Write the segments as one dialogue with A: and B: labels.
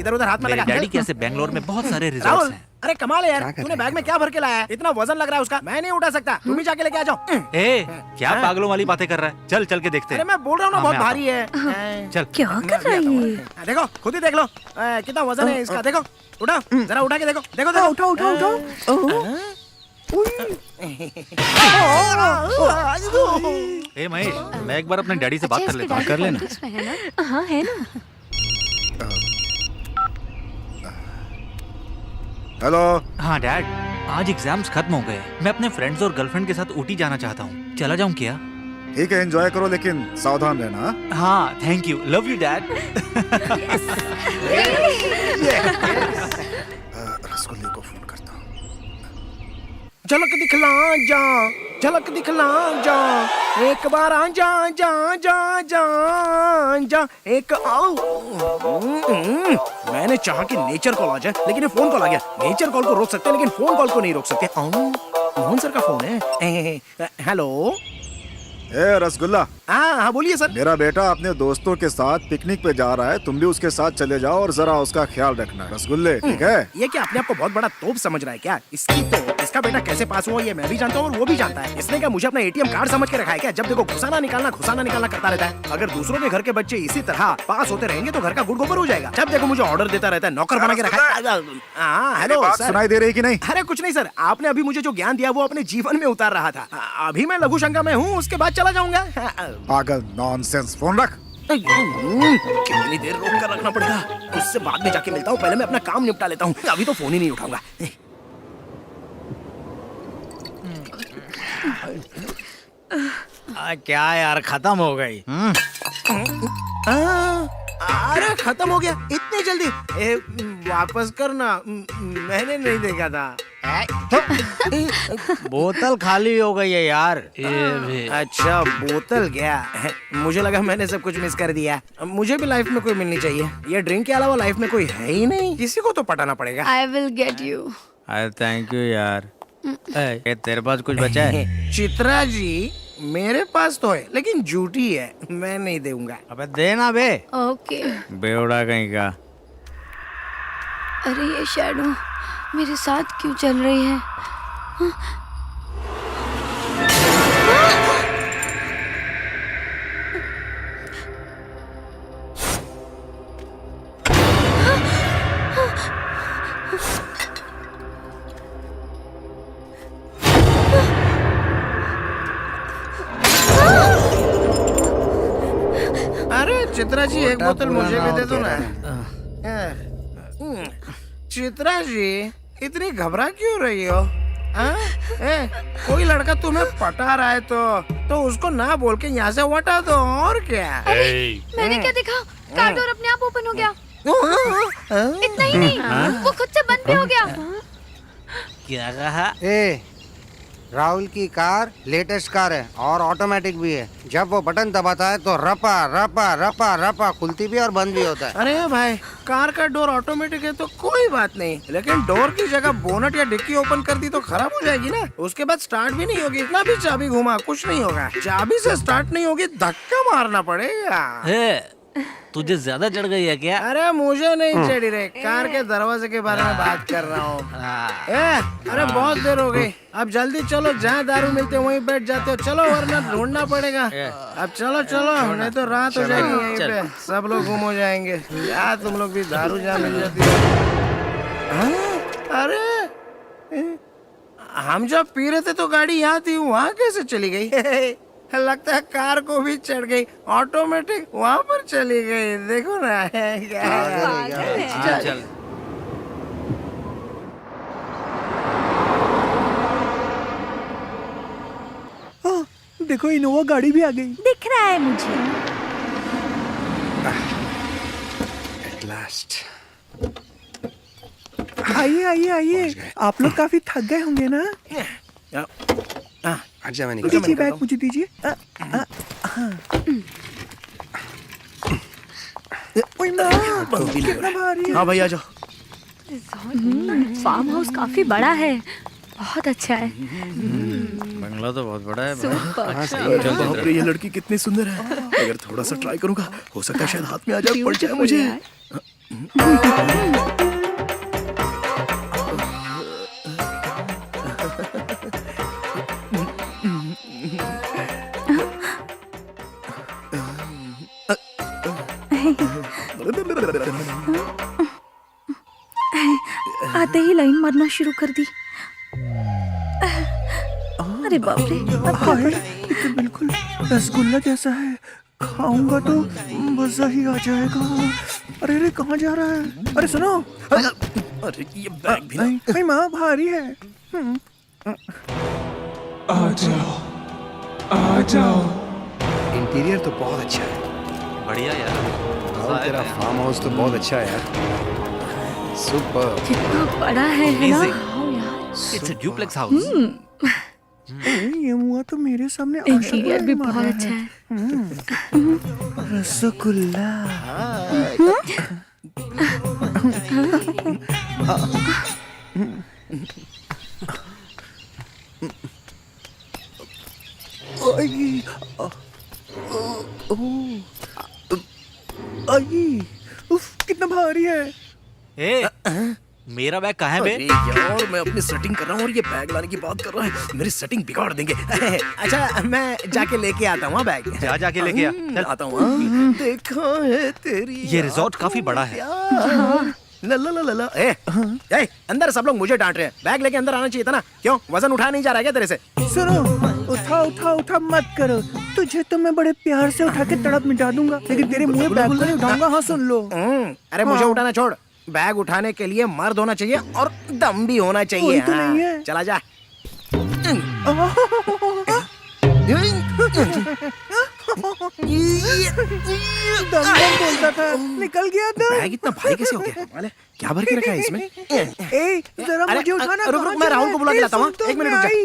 A: इधर उधर हाथ में लगा।
B: डैडी कैसे बेंगलोर में बहुत सारे रिजॉर्ट्स
A: राहुल,
B: हैं।
A: अरे कमाल है यार, तूने बैग में क्या भर के लाया है? इतना वजन लग रहा है उसका, मैं नहीं उठा सकता, तुम ही जाके लेके आ जाओ।
B: ए, क्या पागलों वाली बातें कर रहा है? चल चल के देखते
A: अरे
B: हैं।
A: मैं बोल रहा हूँ ना,
B: हाँ,
A: बहुत
B: मैं आता
A: भारी है।
B: चल।
C: क्या कर रहा है ये?
A: देखो खुद ही देख लो कितना वजन है इसका। देखो उठा, जरा उठा के देखो। देखो देखो,
C: उठाओ उठाओ उठाओ।
B: ए महेश, मैं एक बार अपने डैडी से बात कर लेता हूँ।
C: कर लेना। हाँ है ना।
D: हेलो।
B: हाँ डैड, आज एग्जाम्स खत्म हो गए। मैं अपने फ्रेंड्स और गर्लफ्रेंड के साथ ऊटी जाना चाहता हूँ। चला जाऊँ क्या?
D: ठीक है, एंजॉय करो लेकिन सावधान रहना।
B: हाँ thank you, love you dad.
D: रसगुल्ले को फोन करता हूँ।
A: झलक दिखला जा, झलक दिखला जा, एक बार आ जा जा जा जा जा, एक आओ। मैंने चाहा कि नेचर कॉल आ जाए, लेकिन ये फोन कॉल आ गया। नेचर कॉल को रोक सकते हैं, लेकिन फोन कॉल को नहीं रोक सकते। मोहन सर का फोन है। हेलो।
D: ए रसगुल्ला,
A: हाँ बोलिए सर।
D: मेरा बेटा अपने दोस्तों के साथ पिकनिक पे जा रहा है, तुम भी उसके साथ चले जाओ और जरा उसका ख्याल रखना। रसगुल्ले, ठीक है?
A: ये क्या अपने आप को बहुत बड़ा तोप समझ रहा है क्या? इसका बेटा कैसे पास हुआ ये मैं भी जानता हूँ और वो भी जानता है। इसने क्या मुझे अपना एटीएम कार्ड समझ के रखा है क्या? जब देखो घुसाना निकालना करता रहता है। अगर दूसरों के घर के बच्चे इसी तरह पास होते रहेंगे तो घर का गुड़ गोबर हो जाएगा। जब देखो मुझे ऑर्डर देता रहता है, नौकर बना के रखा है। हेलो
D: बात
A: सर।
D: सुनाई दे रही कि नहीं?
A: अरे कुछ नहीं सर, आपने अभी मुझे जो ज्ञान दिया वो अपने जीवन में उतार रहा था। अभी मैं लघु शंका में हूँ, उसके बाद चला जाऊंगा।
D: पागल, नॉनसेंस, फोन रख।
A: कितनी देर रोक कर रखना पड़ेगा? उससे बाद में जाके मिलता हूँ, पहले मैं अपना काम निपटा लेता हूँ। अभी तो फोन ही नहीं उठाऊंगा।
E: क्या यार, खत्म हो गई।
A: अरे खत्म हो गया इतनी जल्दी? वापस करना, मैंने नहीं देखा था।
E: बोतल खाली हो गई है यार।
A: अच्छा बोतल गया, मुझे लगा मैंने सब कुछ मिस कर दिया। मुझे भी लाइफ में कोई मिलनी चाहिए। ये ड्रिंक के अलावा लाइफ में कोई है ही नहीं, किसी को तो पटाना पड़ेगा।
C: I will get you.
E: अरे थैंक यू यार। ये तेरे पास कुछ बचा है?
A: चित्रा जी, मेरे पास तो है लेकिन झूठी है, मैं नहीं दूंगा।
E: अबे देना बे।
C: ओके।
E: बेवड़ा कहीं का।
C: अरे ये शैडो मेरे साथ क्यों चल रही है?
A: अरे चित्रा जी, एक बोतल मुझे भी दे दो ना। चित्रा जी, इतनी घबरा क्यों रही हो? कोई लड़का तुम्हें पटा रहा है तो उसको ना बोल के यहाँ से हटा दो, और क्या?
C: मैंने क्या देखा? कार डोर अपने आप ओपन हो गया। इतना ही नहीं, वो खुद से बंद भी हो गया।
B: क्या कहा?
F: राहुल की कार लेटेस्ट कार है और ऑटोमेटिक भी है। जब वो बटन दबाता है तो रपा रपा रपा रपा खुलती भी और बंद भी होता है।
A: अरे भाई, कार का डोर ऑटोमेटिक है तो कोई बात नहीं, लेकिन डोर की जगह बोनट या डिक्की ओपन कर दी तो खराब हो जाएगी ना। उसके बाद स्टार्ट भी नहीं होगी, इतना भी चाबी घुमा कुछ नहीं होगा। चाबी से स्टार्ट नहीं होगी, धक्का मारना पड़ेगा।
B: तुझे ज्यादा चढ़ गई है क्या?
A: अरे मुझे नहीं चढ़ी रे, कार के दरवाजे के बारे में बात कर रहा हूँ। अरे बहुत देर हो गई, अब जल्दी चलो, जहाँ दारू मिलते वहीं बैठ जाते हो। चलो वरना ढूंढना पड़ेगा। अब चलो चलो, नहीं तो रात हो जाएगी यहीं पे, सब लोग गुम हो जाएंगे। यार तुम लोग भी दारू जहाँ मिल जाती है। अरे हम जब पी रहे थे तो गाड़ी यहाँ थी, वहाँ कैसे चली गई? लगता है कार को भी चढ़ गई, ऑटोमेटिक वहाँ पर चली गई। देखो ना
B: चल।
A: देखो इनोवा गाड़ी भी आ गई।
C: दिख रहा है मुझे।
D: At last.
A: आइए आइए आइए, आप लोग काफी थक गए होंगे ना?
F: अच्छा मैंने
A: दीजिए बैग, मुझे दीजिए। हाँ भाई आ जाओ।
C: फार्म हाउस काफी बड़ा है, बहुत अच्छा है।
E: बंगला तो बहुत बड़ा है।
A: बाप रे, ये लड़की कितनी सुंदर है। अगर थोड़ा सा ट्राई करूंगा, हो सकता है शायद हाथ में आ जाए, पड़ जाए मुझे।
G: आते ही लाइन मारना शुरू कर दी। अरे बाप रे, अब क्या करूं?
H: ये तो बिल्कुल रसगुल्ला जैसा है, खाऊंगा तो मजा ही आ जाएगा। अरे अरे कहाँ जा रहा है? अरे सुनो,
A: अरे ये बैग भी
H: भाई माँ भारी है।
I: आ जाओ।
A: इंटीरियर तो बहुत अच्छा है।
B: बढ़िया यार, मजा
A: और तेरा
B: आएगा।
A: फार्म हाउस तो बहुत अच्छा है यार। सुपर।
G: कितना बड़ा है ना?
B: Amazing.
G: हाँ यार,
B: It's a duplex house.
H: ये मुआ तो मेरे सामने
G: इंटीरियर भी बहुत अच्छा है।
H: रसगुल्ला। आई, आई, उफ, कितना भारी है।
B: ए, मेरा बैग कहाँ है बे?
A: अरे यार मैं अपनी सेटिंग कर रहा हूँ और ये बैग लाने की बात कर रहा है। मेरी सेटिंग बिगाड़ देंगे। अच्छा मैं जाके लेके आता हूँ बैग।
B: जाके लेके आ। चल।
A: आता हूँ। देखा है तेरी
B: ये रिजॉर्ट काफी बड़ा है।
A: ला ला ला ला ला। ए, अंदर सब लोग मुझे डांट रहे हैं। बैग लेके अंदर आना चाहिए था ना। क्यों वजन उठा नहीं जा रहा है क्या तेरे से?
H: सुनो, उठा उठा उठा मत करो। तुझे तो मैं बड़े प्यार से उठा के तड़प मिटा दूंगा, लेकिन तेरे मुंह में बैग को नहीं उठाऊंगा। हाँ सुन लो।
A: अरे मुझे उठाना छोड़। बैग उठाने के लिए मर्द होना चाहिए और दम भी होना चाहिए।
H: कोई तो
A: हाँ।
H: नहीं है।
A: चला जा।
H: दम दम बोलता था, निकल गया दम।
A: बैग इतना भारी कैसे हो गया? माले, क्या भर के रखा है इसमें?
H: ए, जरा
A: अरे,
H: मुझे उठाना।
A: रुक,
H: कहाँ
A: मैं
H: जा
A: राहुल
H: रहा
A: को बुला
H: है?
A: के लाता हूँ।
H: सुन तो,
A: एक मिनट
H: मैं
A: रुक जा।
H: आई।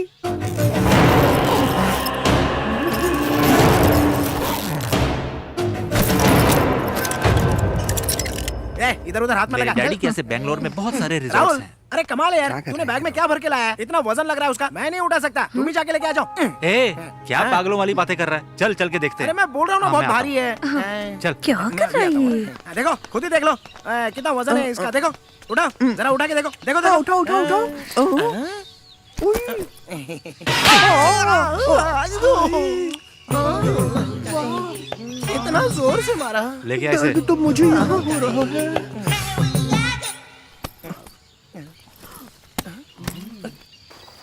A: इधर उधर हाथ में
B: मेरे
A: लगा।
B: डैडी के ऐसे बेंगलोर में बहुत सारे रिजॉर्ट्स
A: राहुल,
B: हैं।
A: अरे कमाल है यार, तूने बैग में क्या भर के लाया है? इतना वजन लग रहा है उसका। मैं नहीं उठा सकता, तुम ही जाके लेके आ जाओ।
B: ए, क्या पागलों वाली बातें कर रहा है? चल चल के देखते
A: अरे
B: हैं।
A: मैं बोल रहा हूँ ना
B: हाँ,
A: बहुत
B: मैं आता
A: भारी है।
B: चल।
G: क्या कर रहा है ये?
A: देखो खुद ही देख लो कितना वजन है इसका। देखो उठा, जरा उठा के देखो। देखो देखो।
H: उठा उठा उठा।
A: इतना जोर से मारा।
B: लेके आए
H: दर्द तो मुझे यहाँ हो रहा है।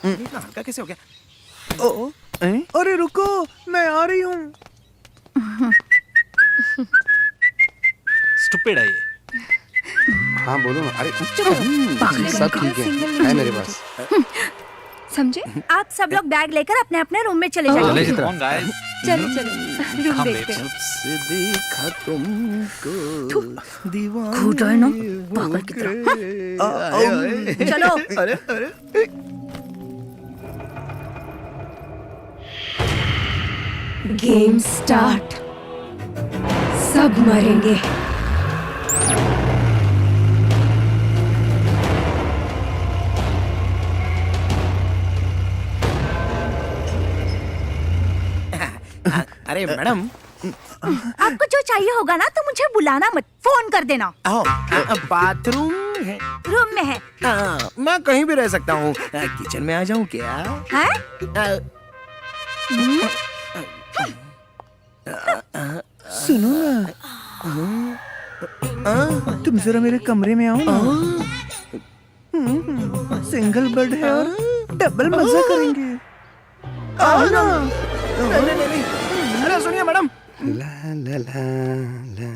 A: इतना हल्का कैसे हो गया?
H: अरे रुको, मैं आ रही हूँ।
B: स्टूपिड है ये।
F: हाँ बोलो ना। अरे
G: पागल
F: सब
G: कहीं
F: ठीक है,
G: single
F: है मेरे पास।
G: समझे? आप सब लोग बैग लेकर अपने अपने रूम में चले जाइए।
B: Come on, guys.
G: चलो चलो, रूम
B: हम
G: देखते हैं।
A: से देखा तुमको दीवाना।
G: घूटा है ना, पागल की तरह। हाँ? चलो।
A: अरे अरे
G: गेम स्टार्ट। सब मरेंगे।
A: अरे मैडम,
G: आपको जो चाहिए होगा ना तो मुझे बुलाना मत, फोन कर देना।
A: बाथरूम है?
G: रूम में है।
A: मैं कहीं भी रह सकता हूँ। किचन में आ जाऊँ क्या?
G: हैं?
H: सुनो ना, तुम जरा मेरे कमरे में आओ ना। सिंगल बेड है और डबल मजा करेंगे। आओ ना।
A: नहीं। अरे सुनिए मैडम,
F: ला ला ला ला।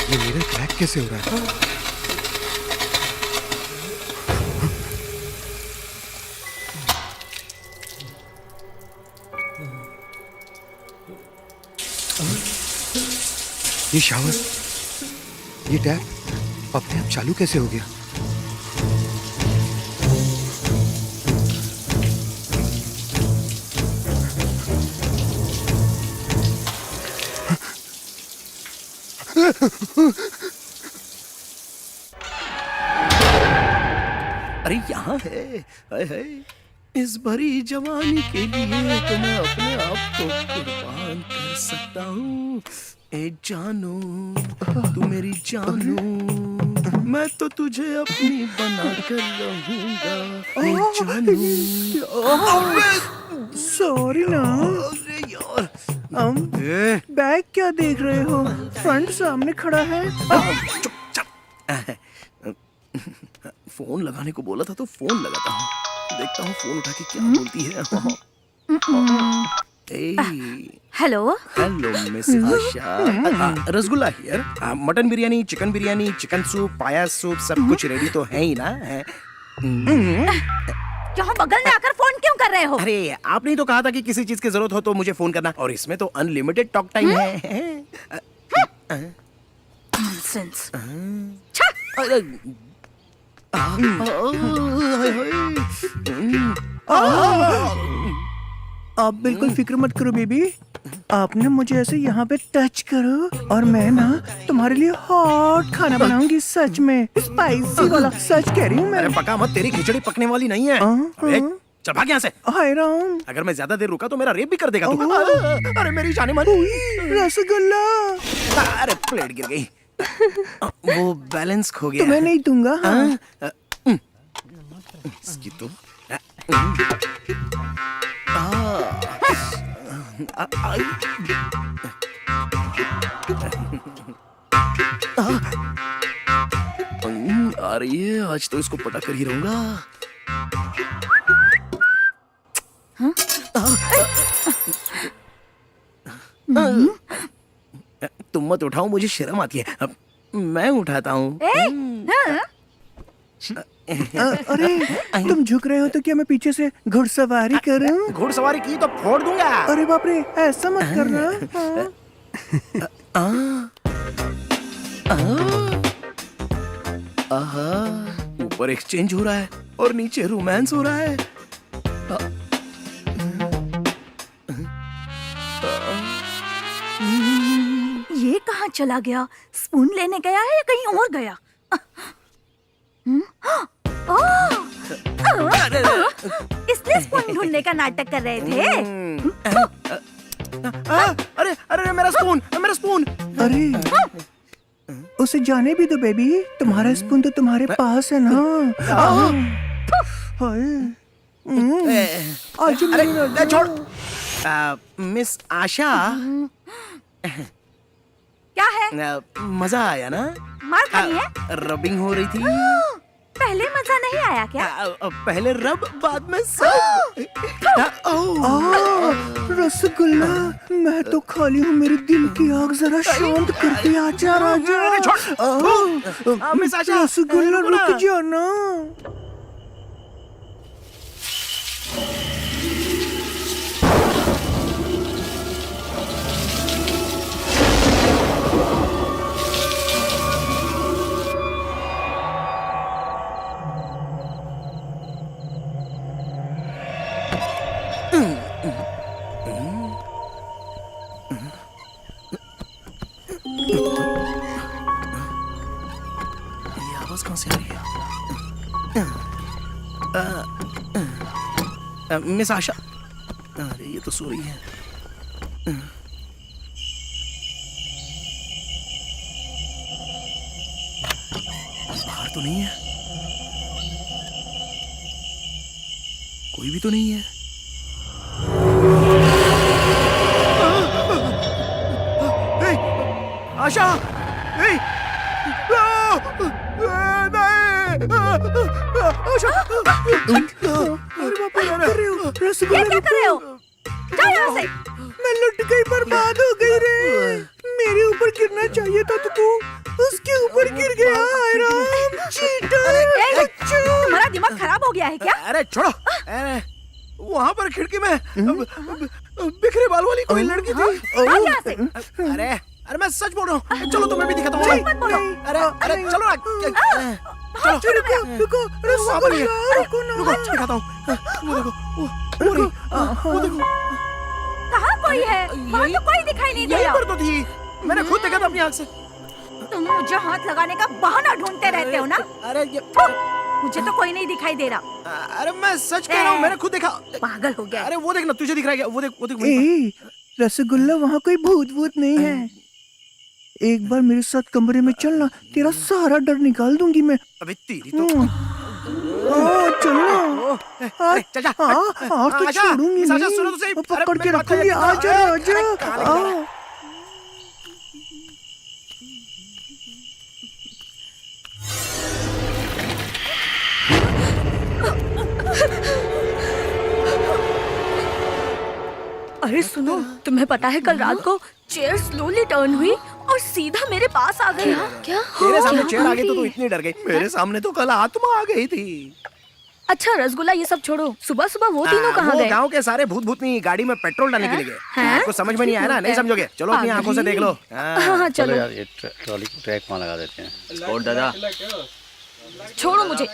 F: ये मेरा क्रैक कैसे हो रहा है? ये शावर, ये टैप अपने आप चालू कैसे हो गया?
A: अरे यहाँ है। हाय हाय। इस भरी जवानी के लिए तो मैं अपने आप को कुर्बान कर सकता हूँ। ए जानू, तू मेरी जानू, मैं तो तुझे अपनी बना कर रहूंगा। ए जानू।
H: सॉरी ना।
A: अरे यार,
H: बैग क्या देख रहे हो? फ्रंट सामने खड़ा है।
A: फोन लगाने को बोला था तो फोन लगाता हूँ। देखता हूँ फोन उठा के क्या बोलती है।
G: Hello.
A: Hello miss Asha. Rasgulla here. Mutton biryani, chicken biryani, chicken soup, पाया सूप सब कुछ रेडी तो है ही ना?
G: यहाँ बगल में आकर फोन क्यों कर रहे हो?
A: अरे आपने तो कहा था कि किसी चीज की जरूरत हो तो मुझे फोन करना, और इसमें तो अनलिमिटेड टॉक टाइम है।
G: नॉनसेंस।
H: आप बिल्कुल फिक्र मत करो बेबी। आपने मुझे ऐसे यहाँ पे टच करो और मैं ना तुम्हारे लिए हॉट खाना बनाऊंगी। सच में स्पाइसी वाला, सच कह रही हूँ मैं।
A: अरे पका मत, तेरी खिचड़ी पकने वाली नहीं है। अबे, चल भाग यहाँ से।
H: हाय राम।
A: अगर मैं ज्यादा देर रुका तो मेरा रेप भी कर देगा तू। अरे मेरी जाने मन।
H: रसगुल्ला।
A: अरे प्लेट गिर गई। वो बैलेंस खो गया।
H: तो मैं नहीं दूंगा।
A: इसकी तो आ रही है। आज तो इसको पटा कर ही रहूंगा। तुम मत उठाओ, मुझे शर्म आती है। अब मैं उठाता हूँ।
H: अरे तुम झुक रहे हो तो क्या मैं पीछे से घुड़सवारी करूं?
A: घुड़सवारी की तो फोड़ दूंगा।
H: अरे बाप रे, ऐसा मत करना।
A: ऊपर एक्सचेंज हो रहा है और नीचे रोमांस हो रहा है।
G: ये कहाँ चला गया? स्पून लेने गया है या कहीं और गया? इसलिए स्पून ढूंढने का नाटक कर रहे थे।
A: अरे अरे मेरा स्पून, मेरा स्पून।
H: अरे उसे जाने भी दो बेबी, तुम्हारा स्पून तो तुम्हारे पास है ना। आज
A: अरे छोड़। मिस आशा,
G: क्या है?
A: मजा आया ना?
G: मार खानी है?
A: रबिंग हो रही थी।
G: पहले मजा नहीं आया क्या?
A: पहले रब बाद में सब।
H: रसगुल्ला, मैं तो खाली हूँ। मेरे दिल की आग जरा शांत करके आजा राजा।
A: मिस आशा,
H: रसगुल्ला रुक जाना।
A: आवाज कहाँ से आ रही है? मिस आशा, अरे ये तो सो रही है। बाहर तो नहीं है, कोई भी तो नहीं है। आशा,
G: ये क्या कर रहे हो? जाओ यहाँ से।
H: मैं लुट गई, बर्बाद हो गई रे। मेरे ऊपर गिरना चाहिए था तो तू उसके ऊपर गिर गया। हाय राम, चीटर।
G: तुम्हारा दिमाग खराब हो गया है क्या?
A: अरे छोड़ो। अरे वहाँ पर खिड़की में बिखरे बाल वाली कोई लड़की थी।
G: भाग यहाँ से।
A: अरे अरे मैं सच बोल रहा हूँ। चलो तुम्हें भी दिखाता हूँ।
G: मत बोलो।
A: अरे अरे चलो ना। चलो
H: रुको,
A: वहाँ पर ही है।
H: रुको ना।
A: रुको दिखाता हूँ। वो देखो, वो देखो।
G: कहाँ कोई है? वहाँ तो कोई दिखाई नहीं दे
A: यहीं
G: रहा।
A: पर तो थी, मैंने खुद देखा था अपनी आँख से।
G: तुम मुझे हाथ लगाने का बहाना ढूंढते रहते हो ना?
A: अरे ये
G: मुझे तो कोई नहीं दिखाई दे रहा।
A: अरे मैं सच कह रहा हूँ, मैंने खुद देखा।
G: पागल हो गया है।
A: अरे वो देखना, तुझे दिख रहा है क्या? वो देख वहीं पर।
H: ए रसगुल्ला, वहाँ कोई भूत भूत नहीं है। एक बार मेरे साथ कमरे में चलना, तेरा सारा डर निकाल दूंगी मैं।
A: अबे तेरी तो
H: चलना।
A: चल जा।
H: हाँ तो
A: आजा,
H: छोड़ूंगी
A: आजा,
H: नहीं।
A: सुनो तो सही।
H: पकड़
A: अरे,
H: के
A: मेरी बात तो
H: रखूंगी।
A: ये-
H: आजा
A: अरे,
H: आजा।
A: अरे,
G: अरे सुनो, तुम्हें पता है कल रात को चेयर स्लोली टर्न हुई और सीधा मेरे पास आ गई।
C: क्या?
A: तेरे सामने चेयर आ गई तो तू इतनी डर गई। मेरे सामने तो कल आत्मा आ गई थी।
G: अच्छा रसगुल्ला, ये सब छोड़ो, सुबह सुबह वो तीनों कहाँ
A: वो
G: गए?
A: गांव के सारे भूत भूतनी गाड़ी में पेट्रोल डालने के लिए गए। आपको समझ में नहीं आया ना? नहीं समझोगे? चलो अपनी आंखों से देख लो।
G: हाँ हाँ चलो।
I: यार ये ट्रॉली ट्रैक वहाँ लगा देते हैं।
B: और दादा
G: छोड़ो मुझे।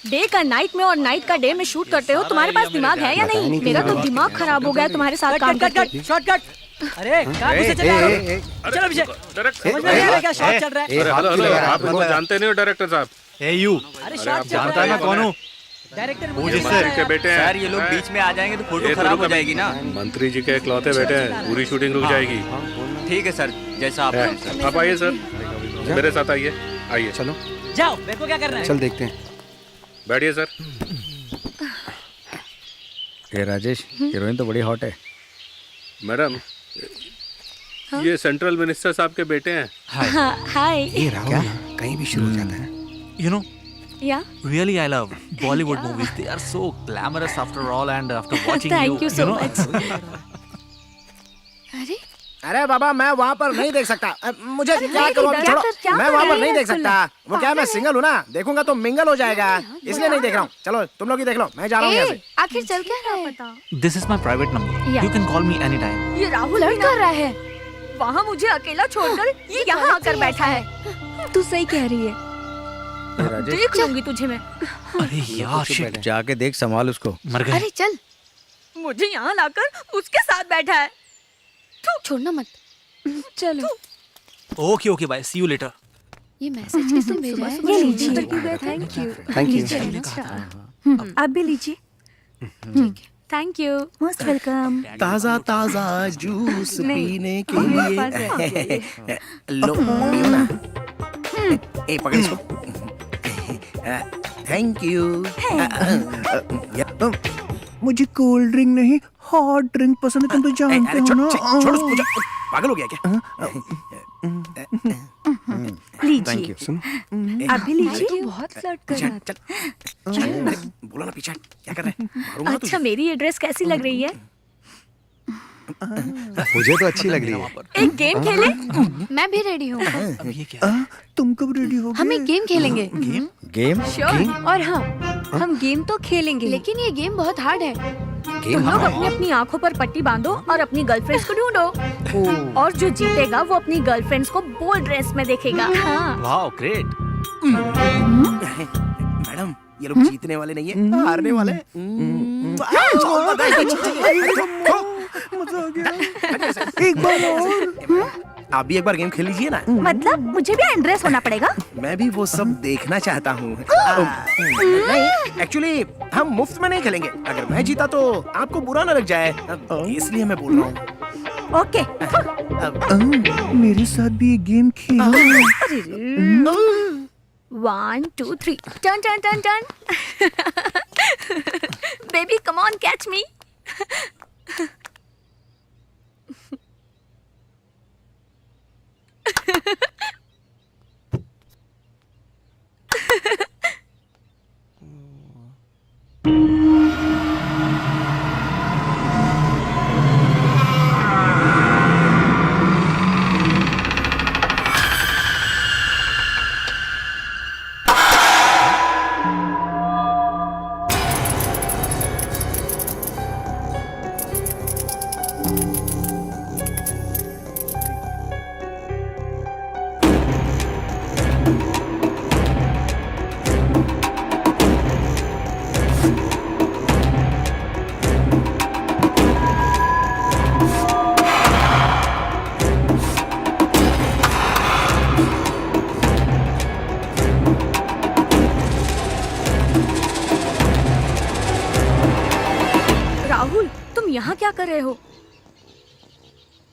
G: डे का नाइट में और नाइट का डे में शूट करते हो, तुम्हारे पास दिमाग है या नहीं? मेरा तो दिमाग खराब हो गया तुम्हारे साथ काम करके।
E: शॉर्टकट। अरे कहाँ घुसे चले आ रहे हो? चलो पीछे। समझ में नहीं आ रहा क्या शॉट चल रहा है?
I: हेलो हेलो, आप हमको जानते नहीं हो डायरेक्टर साहब?
B: ए यू,
E: अरे शॉट चल
B: जानता
E: रहा
B: है
E: है।
B: मैं कौन हूँ?
E: डायरेक्टर
B: मुझे
E: मुझे
I: के बेटे हैं।
B: सर ये लोग बीच में आ जाएंगे तो फोटो खराब हो जाएगी ना।
I: मंत्री जी के इकलौते बेटे हैं, पूरी शूटिंग रुक जाएगी।
B: ठीक है सर, जैसा आप कहें सर।
I: आप आइए सर, मेरे साथ आइए। आइए
F: चलो
E: जाओ, देखो क्या करना है।
F: चल देखते हैं।
I: बैठिए सर।
E: ये राजेश, हीरोइन तो बड़ी हॉट है।
I: मैडम, ये सेंट्रल मिनिस्टर साहब के बेटे हैं।
G: हाय।
F: ये राहुल कहीं भी शुरू हो जाता है।
B: You know,
G: या
B: really I love Bollywood movies. They are so glamorous after all, and after watching
G: Thank you so
B: know.
G: much.
C: अरे
A: अरे बाबा, मैं वहाँ पर नहीं देख सकता। मुझे क्या
G: नहीं,
A: करूँ?
G: क्या
A: छोड़ो,
G: क्या
A: मैं
G: कर
A: वहाँ पर
G: रही
A: नहीं
G: है
A: देख सकता। वो क्या है, मैं सिंगल हूँ ना, देखूंगा तो मिंगल हो जाएगा, इसलिए नहीं देख रहा हूँ। चलो तुम लोग ही देख लो, मैं जा रहा हूँ यहाँ से।
C: आखिर चल क्या रहा है?
B: This is my private number.
G: Yeah.
B: You can call me anytime.
G: ये राहुल
C: फ्लर्ट कर रहा है।
G: वहाँ मुझे अकेला छोड़कर ये यहाँ आकर बैठा है। तू सही कह रही है। देख लूंगी तुझे मैं।
B: अरे यार shit,
E: जाके देख, संभाल उसको।
B: मर गए।
C: अरे चल,
G: मुझे यहाँ लाकर उसके साथ बैठा है।
C: छोड़ना मत। चलो।
B: Okay, okay, bye. See you later.
C: ये मैसेज किसने भेजा है?
G: ये लीजिए।
C: Thank you.
F: Thank you.
G: आप भी लीजिए। Thank you. Most welcome.
A: ताजा ताजा जूस
G: नहीं,
A: पीने के
G: मेरे पास है।
A: लिए लो, पियो ना। ए पकड़ इसको। Thank you.
H: मुझे कोल्ड ड्रिंक नहीं, हॉट ड्रिंक पसंद है। तुम तो जानते
A: अरे
H: हो
A: छोड़
H: ना।
A: छोड़ उसको, पागल हो गया क्या?
G: लीजिए।
F: सुन,
G: आप भी लीजिए।
C: तू बहुत फ्लर्ट कर रहा
A: चल चल, अरे, बोला ना पीछे हट। क्या कर रहा है? मारूंगा ना
G: अच्छा, मेरी ये ड्रेस कैसी लग रही है?
F: मुझे तो अच्छी लग रही है।
G: एक गेम खेले?
C: मैं भी रेडी हूँ।
B: अब ये क्या?
H: तुम कब रेडी हो?
C: हम एक गेम खेलेंगे।
E: गेम?
G: श्योर। और हाँ, हम गेम तो खेलेंगे,
C: लेकिन ये गेम बहुत हार्ड है।
G: तुम लोग अपनी अपनी आंखों पर पट्टी बांधो और अपनी गर्लफ्रेंड्स को ढूंढो। और जो जीतेगा वो अपनी गर्लफ्रेंड्स को बोल्ड ड्रेस में देखेगा। हाँ।
B: Wow, great.
A: मैडम, ये लोग जीतने वाले नहीं है, हारने वाले हैं।
H: मजा आ गया। एक बार और।
A: आप भी एक बार गेम खेल लीजिए ना।
G: मतलब मुझे भी अनड्रेस होना पड़ेगा?
A: मैं भी वो सब देखना चाहता हूँ। नहीं, एक्चुअली हम मुफ्त में नहीं खेलेंगे। अगर मैं जीता तो आपको बुरा न लग जाए, इसलिए मैं बोल रहा हूँ।
G: ओके।
H: मेरे साथ भी एक game Khelo.
G: 1 2 3 turn turn turn turn. Baby come on, catch मी। कर रहे हो?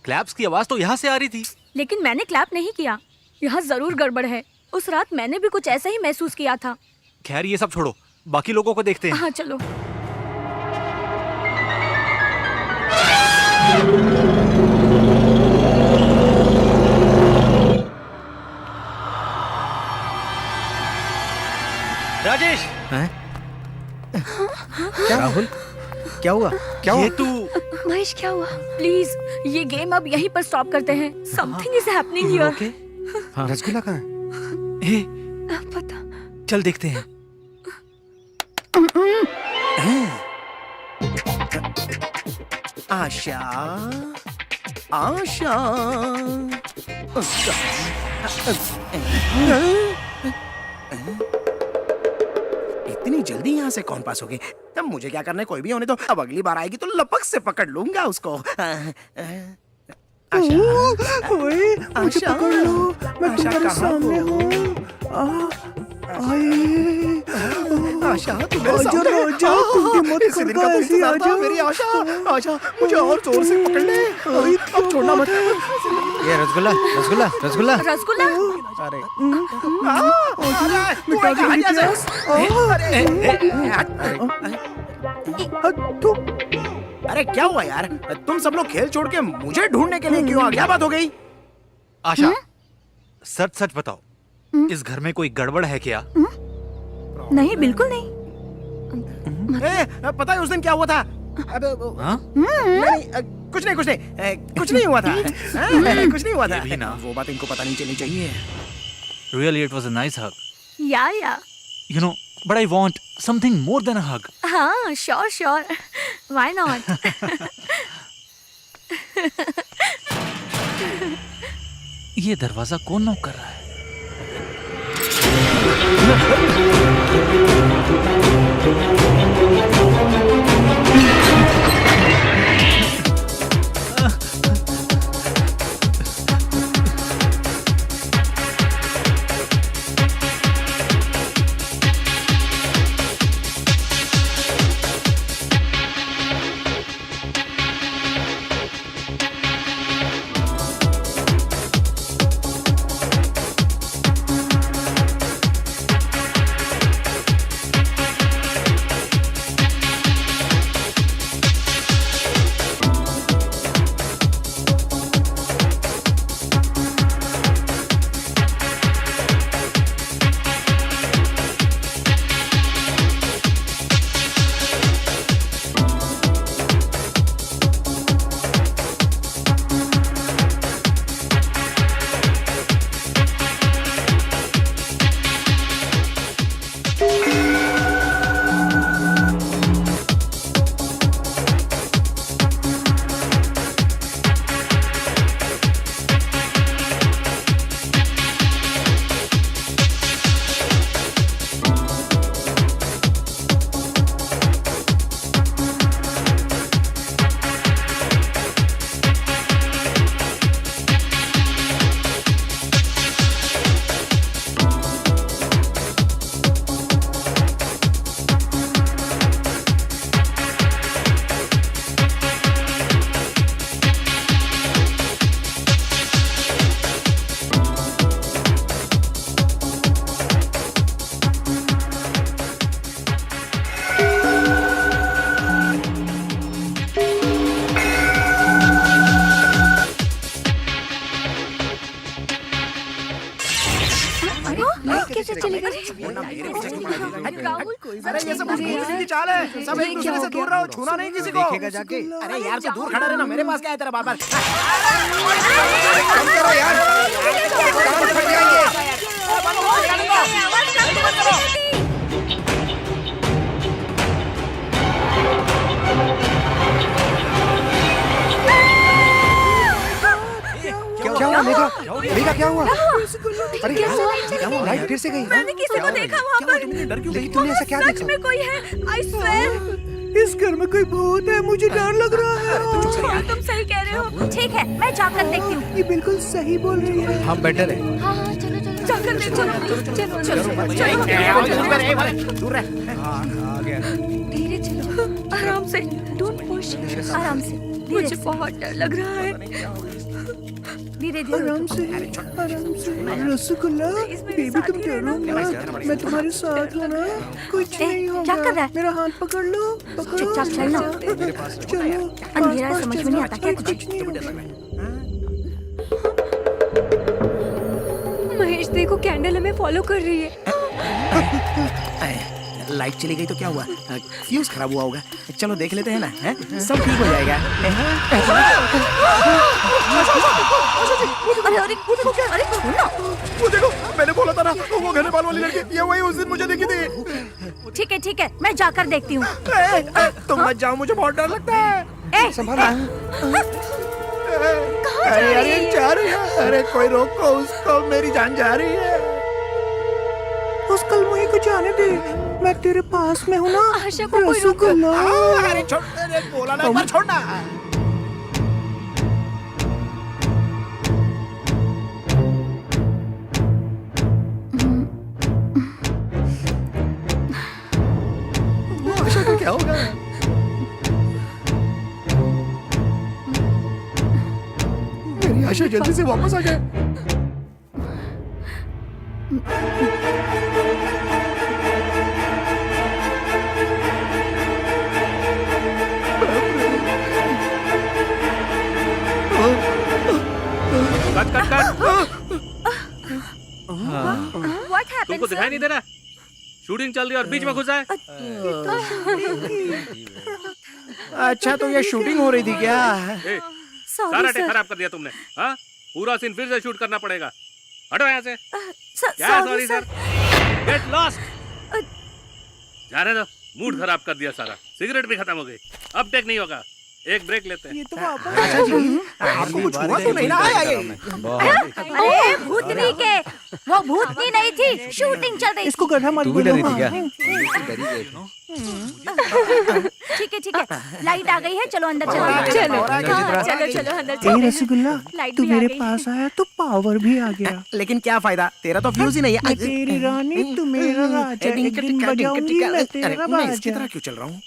B: क्लैप्स की आवाज तो यहाँ से आ रही थी।
G: लेकिन मैंने क्लैप नहीं किया। यहाँ जरूर गड़बड़ है। उस रात मैंने भी कुछ ऐसा ही महसूस किया था।
B: खैर ये सब छोड़ो, बाकी लोगों को देखते हैं।
G: हाँ चलो।
B: राजेश,
A: क्या राहुल, क्या हुआ? क्या
B: ये
A: हुआ?
B: तू
C: महेश क्या हुआ?
G: प्लीज ये गेम अब यहीं पर स्टॉप करते हैं। Something is happening here.
F: Rasgulla कहाँ है?
B: हे,
C: पता।
B: चल देखते हैं।
A: आशा, आशा, इतनी जल्दी यहाँ से कौन पास हो गए? तब मुझे क्या करना है, कोई भी होने तो। अब अगली बार आएगी तो लपक से पकड़ लूंगा उसको। आशा,
H: ओए, मुझे
A: आशा,
H: पकड़ लो, मैं
A: आशा
H: तुम्हारे
A: कहाँ
H: सामने
A: हो?
H: हूँ। आए,
A: आशा तू मेरे
H: आजा,
A: सामने।
H: आजा, तुम मत
A: इसी दिन का
H: करना,
A: तो
H: ऐसे
A: इंतजार था
H: आजा।
A: मेरी आशा। आशा मुझे और जोर से पकड़ ले। अब छोड़ना मत।
F: ये रसगुल्ला रसगुल्ला रसगुल्ला।
G: रसगुल्ला।
A: अरे
H: मिटा के लेके
A: अरे क्या हुआ यार? तुम सब लोग खेल छोड़ के मुझे ढूंढने के लिए क्यों आ? क्या बात हो गई?
B: आशा, सच सच बताओ, इस घर में कोई गड़बड़ है क्या?
G: नहीं, बिल्कुल नहीं।
A: पता है उस दिन क्या हुआ था?
B: हाँ?
A: कुछ नहीं कुछ नहीं हुआ था। कुछ नहीं हुआ था।
B: ये भी ना।
A: वो बात इनको पता नहीं चलनी चाहिए।
B: Really, it was a nice hug.
G: या
B: You know, but I want something more than a hug.
G: हाँ, श्योर व्हाई नॉट।
B: ये दरवाजा कौन नॉक कर रहा है?
C: कैसे चले गए?
G: राहुल,
A: अरे ये सब भूलने की चाल है। सब एक दूसरे से दूर रहो, छूना नहीं किसी को।
F: देखेगा जाके।
A: अरे यार तू दूर खड़ा रहना, मेरे पास क्या है तेरा बार बार?
F: क्या हुआ मेघा? मेघा क्या हुआ? अरे क्या हुआ? लाइट फिर से गई।
G: मैंने किसी को देखा वहाँ पर।
F: लेकिन तुमने ऐसा क्या
G: सच
F: देखा?
G: में कोई है, आई स्वेयर।
H: इस घर में कोई भूत है, मुझे डर लग रहा है।
G: हाँ, तुम सही कह रहे हो। ठीक है, मैं जाकर देखती हूँ।
H: ये बिल्कुल सही बोल रही है।
F: हम बेटर है।
C: हाँ हाँ चलो चलो
G: जाकर देखो। चलो चलो
A: दूर रह।
C: धीरे चलो।
G: आराम से, डोंट पुश, आराम से।
C: मुझे बहुत डर लग रहा है। धीरे धीरे
H: आराम से आराम से। रसगुल्ला बेबी तुम डरो मत, मैं तुम्हारे साथ हूँ ना, कुछ नहीं
C: क्या कर
H: होगा।
C: रहा है?
H: मेरा हाथ पकड़ लो, पकड़ो।
C: चुपचाप चलना।
H: चलो।
C: अंधेरा है,
H: पास
C: समझ में नहीं आता क्या
H: चलो,
C: कुछ?
H: नहीं होगा।
C: महेश देखो, कैंडल हमें फॉलो कर रही है।
A: लाइट चली गई तो क्या हुआ? फ्यूज खराब हुआ होगा। चलो देख लेते हैं ना, हैं? सब ठीक हो जाएगा।
C: अरे अरे अरे छोड़ना।
D: वो देखो, मैंने बोला था ना, वो घने बाल वाली लड़की, ये वही उस दिन मुझे दिखी थी।
G: ठीक है, मैं जाकर देखती हूँ।
A: तुम मत जाओ, मुझे बहुत डर लगता है। अरे अरे जा रही है, अरे कोई रोको उसको, मेरी जान जा रही है।
H: उस कलमुही को जाने दे, मैं तेरे पास में हूँ ना।
C: आशा को कोई रोको।
H: रसगुल्ला।
A: अरे छोड़, अरे बोला ना एक बार छोड़ना। वो आशा का क्या होगा? मेरी आशा जल्दी से वापस आ जाए।
I: Cut cut cut.
C: What happened,
I: तुमको दिखाई नहीं दे रहा? शूटिंग चल रही है और बीच में घुसा है।
A: अच्छा तो ये शूटिंग हो रही थी क्या?
I: ए, सारा टेक खराब कर दिया तुमने। हाँ, पूरा सीन फिर से शूट करना पड़ेगा। हटो यहाँ से। क्या सॉरी सर, गेट लॉस्ट। जाने दो, मूड खराब कर दिया सारा। सिगरेट भी खत्म हो गई, अब टेक नहीं होगा। एक ब्रेक लेते हैं।
H: ये तो वापस
A: अच्छा जी, आपको कुछ हुआ तो नहीं ना?
G: अरे भूतनी के, वो भूतनी नहीं थी, शूटिंग चल रही।
H: इसको गड्ढा मत बोलो।
G: ठीक है, लाइट आ गई है, चलो अंदर चलो। चलो अंदर
H: ए
G: चलो।
H: रसगुल्ला,
G: लाइट
H: तू
G: भी आ
H: मेरे
G: गई।
H: पास आया तो पावर भी आ गया।
A: लेकिन क्या फायदा, तेरा तो फ्यूज ही नहीं
H: मैं
A: है।
H: तेरी रानी, तू मेरा राजा। एक दिन बजाऊंगी मैं तेरा
A: मैं इसकी तरह
H: बाजा।
A: क्यों चल रहा हूँ?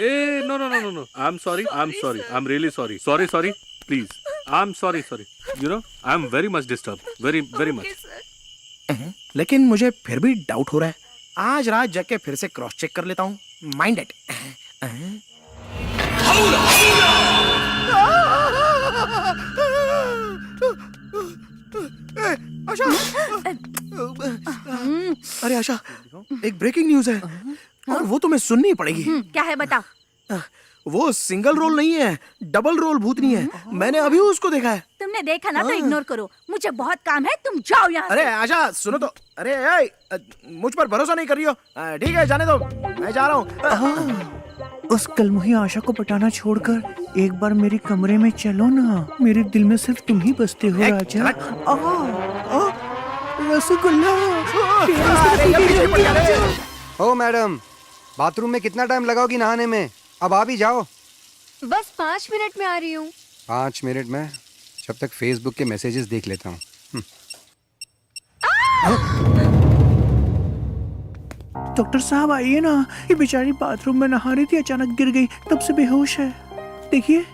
I: Ah no no no no no, I am sorry, I am really sorry, sorry please, I am sorry, you know I am very much disturb, very much.
A: लेकिन मुझे फिर भी डाउट हो रहा है। आज रात जग के फिर से क्रॉस चेक कर लेता हूँ। Mind it. आशा, अरे आशा, एक ब्रेकिंग न्यूज है और वो तुम्हें सुननी पड़ेगी।
G: क्या है बता।
A: वो सिंगल रोल नहीं है, डबल रोल भूतनी है। मैंने अभी उसको देखा है।
G: तुमने देखा ना तो इग्नोर करो, मुझे बहुत काम है, तुम जाओ यहाँ
A: अरे आशा सुनो तो। अरे मुझ पर भरोसा नहीं कर रही हो? ठीक है जाने दो, मैं जा रहा हूँ।
H: उस कलमुही आशा को पटाना छोड़कर एक बार मेरे कमरे में चलो ना। मेरे दिल में सिर्फ तुम ही बसते हो राजा। रसगुल्ला।
F: ओ मैडम, बाथरूम में कितना टाइम लगाओगी नहाने में? अब आ भी जाओ।
C: बस 5 मिनट में आ रही हूँ।
F: 5 मिनट में? जब तक फेसबुक के मैसेजेस देख लेता हूँ।
H: डॉक्टर साहब आइए ना, ये बेचारी बाथरूम में नहा रही थी, अचानक गिर गई, तब से बेहोश है। देखिए।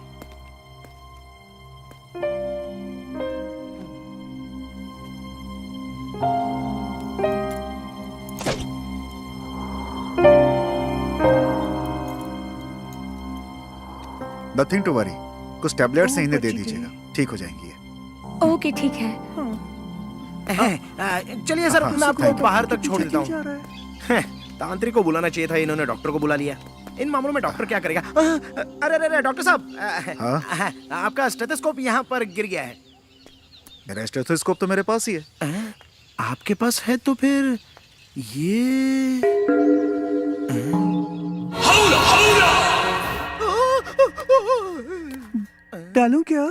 D: नथिंग टू वरी, कुछ टैबलेट्स इन्हें दे दीजिएगा, ठीक हो जाएंगी ये।
C: ओके ठीक है।
A: चलिए सर, मैं आपको बाहर तक छोड़ देता
H: जा
A: हूँ।
H: रहा है।
A: तांत्रिक को बुलाना चाहिए था, इन्होंने डॉक्टर को बुला लिया। इन मामलों में डॉक्टर क्या करेगा? अरे अरे डॉक्टर साहब, आपका स्टेथोस्कोप यहाँ पर गिर गया है।
D: मेरा स्टेथोस्कोप तो मेरे पास ही है।
A: आपके पास है तो फिर ये
H: डालूं क्या?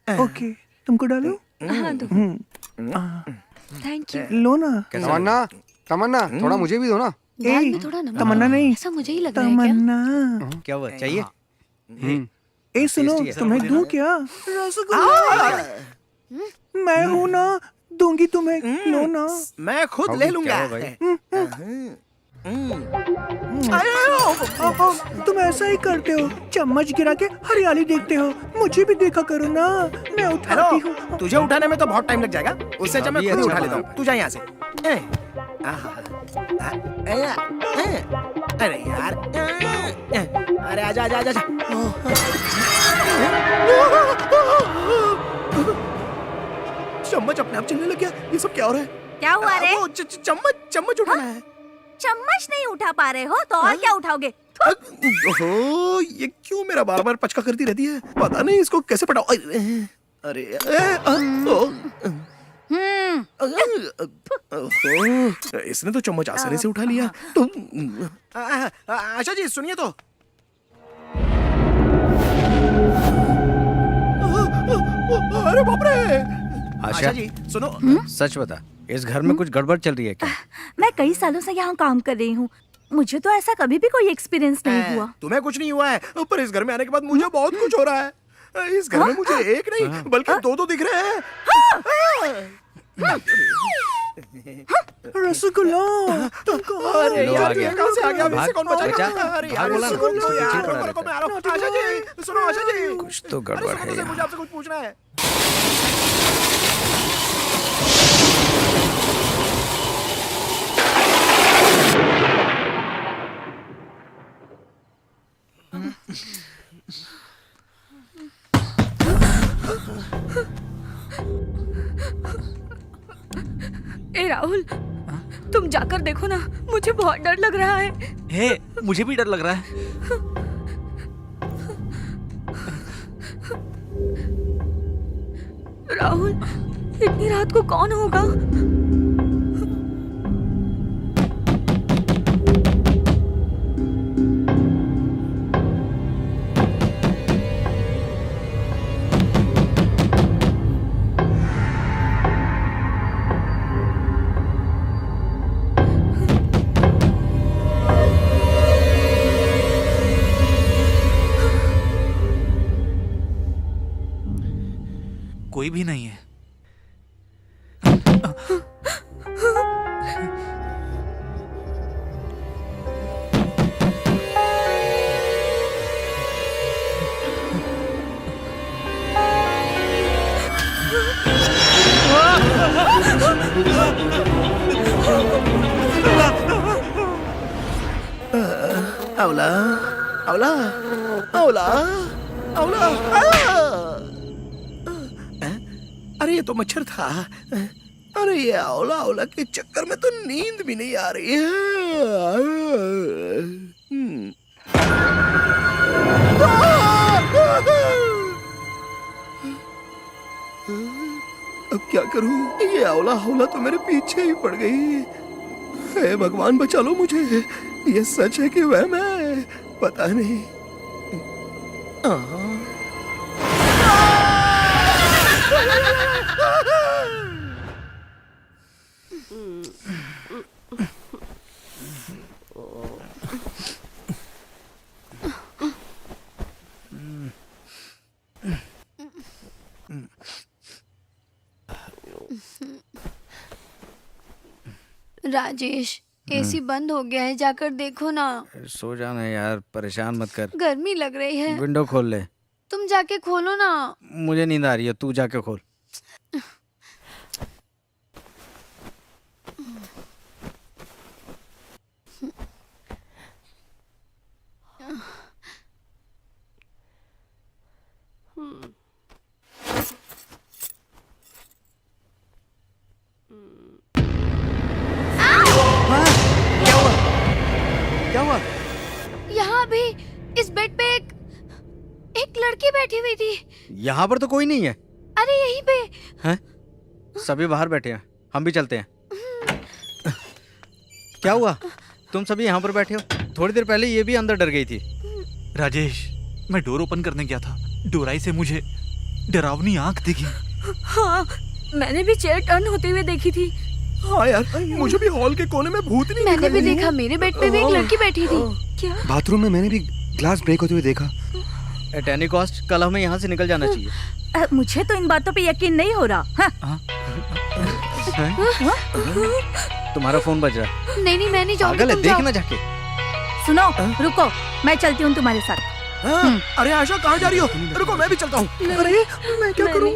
H: ओके, तुमको डालूं?
C: हाँ दो। Thank you.
H: लो ना।
F: तमन्ना, तमन्ना, थोड़ा मुझे भी दो ना।
C: दाल में थोड़ा नमक।
H: तमन्ना नहीं,
C: ऐसा मुझे ही लग रहा है क्या?
H: तमन्ना।
B: क्या हुआ, चाहिए?
H: ए सुनो, तुम्हें दूं क्या? रसगुल्ला। मैं हूं ना, दूंगी तुम्हें, लो ना।
A: मैं खुद ले लूंगा।
H: तुम ऐसा ही करते हो, चम्मच गिरा के हरियाली देखते हो। मुझे भी देखा करो ना, मैं उठाती हूँ।
A: हेलो, तुझे उठाने में तो बहुत टाइम लग जाएगा, उससे अच्छा मैं खुद ही उठा लेता हूँ। तू जा यहाँ से। अरे यार, अरे आजा आजा आजा। चम्मच अपने आप चलने लग गया। ये सब क्या हो रहा है?
G: क्या हुआ रे?
A: चम्मच उठाना है।
G: चम्मच नहीं उठा पा रहे हो तो और क्या उठाओगे?
A: ओहो, ये क्यों मेरा बार बार पचका करती रहती है? पता नहीं इसको कैसे पटाओ। अरे इसने तो चम्मच आसानी से उठा लिया। तो आशा जी सुनिए तो। अरे बाप रे। आशा जी सुनो।
F: सच बता, इस घर में कुछ गड़बड़ चल रही है क्या?
G: मैं कई सालों से यहाँ काम कर रही हूँ, मुझे तो ऐसा कभी भी कोई एक्सपीरियंस नहीं हुआ।
A: तुम्हें कुछ नहीं हुआ है, पर इस घर में आने के बाद मुझे बहुत कुछ हो रहा है। इस घर में मुझे एक नहीं बल्कि दो दिख रहे हैं।
H: रसगुल्ला,
A: अरे
F: लो,
A: यार
F: आ गया।
A: कहाँ से आ गया?
F: भाग,
A: मुझसे कौन बचाएगा? अरे यार
F: बोला ना,
A: सुनो तो
F: पीछे
A: यार,
F: पड़ा
A: रुको,
F: रहता
A: मैं आ रहा हूँ। आशा जी सुनो, आशा जी
F: कुछ तो
A: अरे
F: गड़बड़
A: सुनो
F: है
A: तो, मुझे
F: यहाँ।
A: आपसे कुछ पूछना है।
G: ए राहुल, तुम जाकर देखो ना, मुझे बहुत डर लग रहा है।
B: हे, मुझे भी डर लग रहा है।
G: राहुल, इतनी रात को कौन होगा?
B: कोई भी नहीं है।
A: अवला अवला अवला अवला। अरे ये तो मच्छर था। अरे ये अवला अवला के चक्कर में तो नींद भी नहीं आ रही है। अब क्या करूं? ये अवला अवला तो मेरे पीछे ही पड़ गई। हे भगवान बचा लो मुझे। ये सच है कि वह मैं पता नहीं।
C: राजेश, एसी बंद हो गया है, जाकर देखो ना।
F: सो जाना यार, परेशान मत कर।
C: गर्मी लग रही है।
F: विंडो खोल ले।
C: तुम जाके खोलो ना।
F: मुझे नींद आ रही है, तू जाके खोल। क्या हुआ?
C: यहाँ भी इस बेड पे एक लड़की बैठी हुई थी।
F: यहाँ पर तो कोई नहीं है।
C: अरे यहीं पे।
F: हैं? सभी बाहर बैठे हैं, हम भी चलते हैं। क्या हुआ? तुम सभी यहाँ पर बैठे हो? थोड़ी देर पहले ये भी अंदर डर गई थी।
B: राजेश, मैं डोर ओपन करने गया था, डोराई से मुझे डरावनी आंख दिखी।
G: हाँ, मैंने भी चेयर टर्न होते हुए देखी थी।
A: हाँ यार, मुझे भी हॉल के कोने में भूतनी
C: मैंने भी देखा, मेरे बेड पे भी एक लड़की बैठी थी।
G: क्या?
J: बाथरूम में मैंने भी ग्लास ब्रेक होते हुए देखा।
F: एट एनी कॉस्ट कल हमें यहाँ से निकल जाना चाहिए।
G: मुझे तो इन बातों पे यकीन नहीं हो रहा। हाँ?
F: हैं?
A: तुम्हारा फोन बज रहा है।
C: नहीं मैं नहीं जाऊंगी,
J: पागल है,
C: तुम
J: देख
C: जाओ।
J: ना जाके।
G: सुनो, रुको, मैं चलती हूँ तुम्हारे साथ।
A: अरे आशा कहाँ जा रही हो? रुको मैं भी चलता हूँ।
H: अरे मैं क्या करूँ?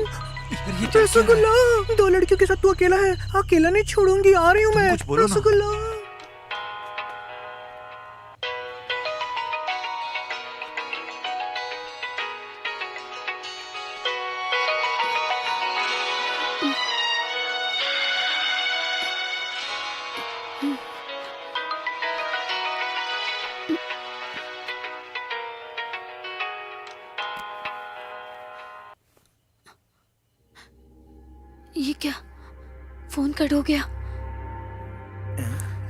H: रसगुल्ला, 2 लड़कियों के साथ तू अकेला है। अकेला नहीं छोड़ूंगी, आ रही हूँ मैं।
B: कुछ बोलो ना।
H: रसगुल्ला।
C: ये क्या, फोन कट हो गया।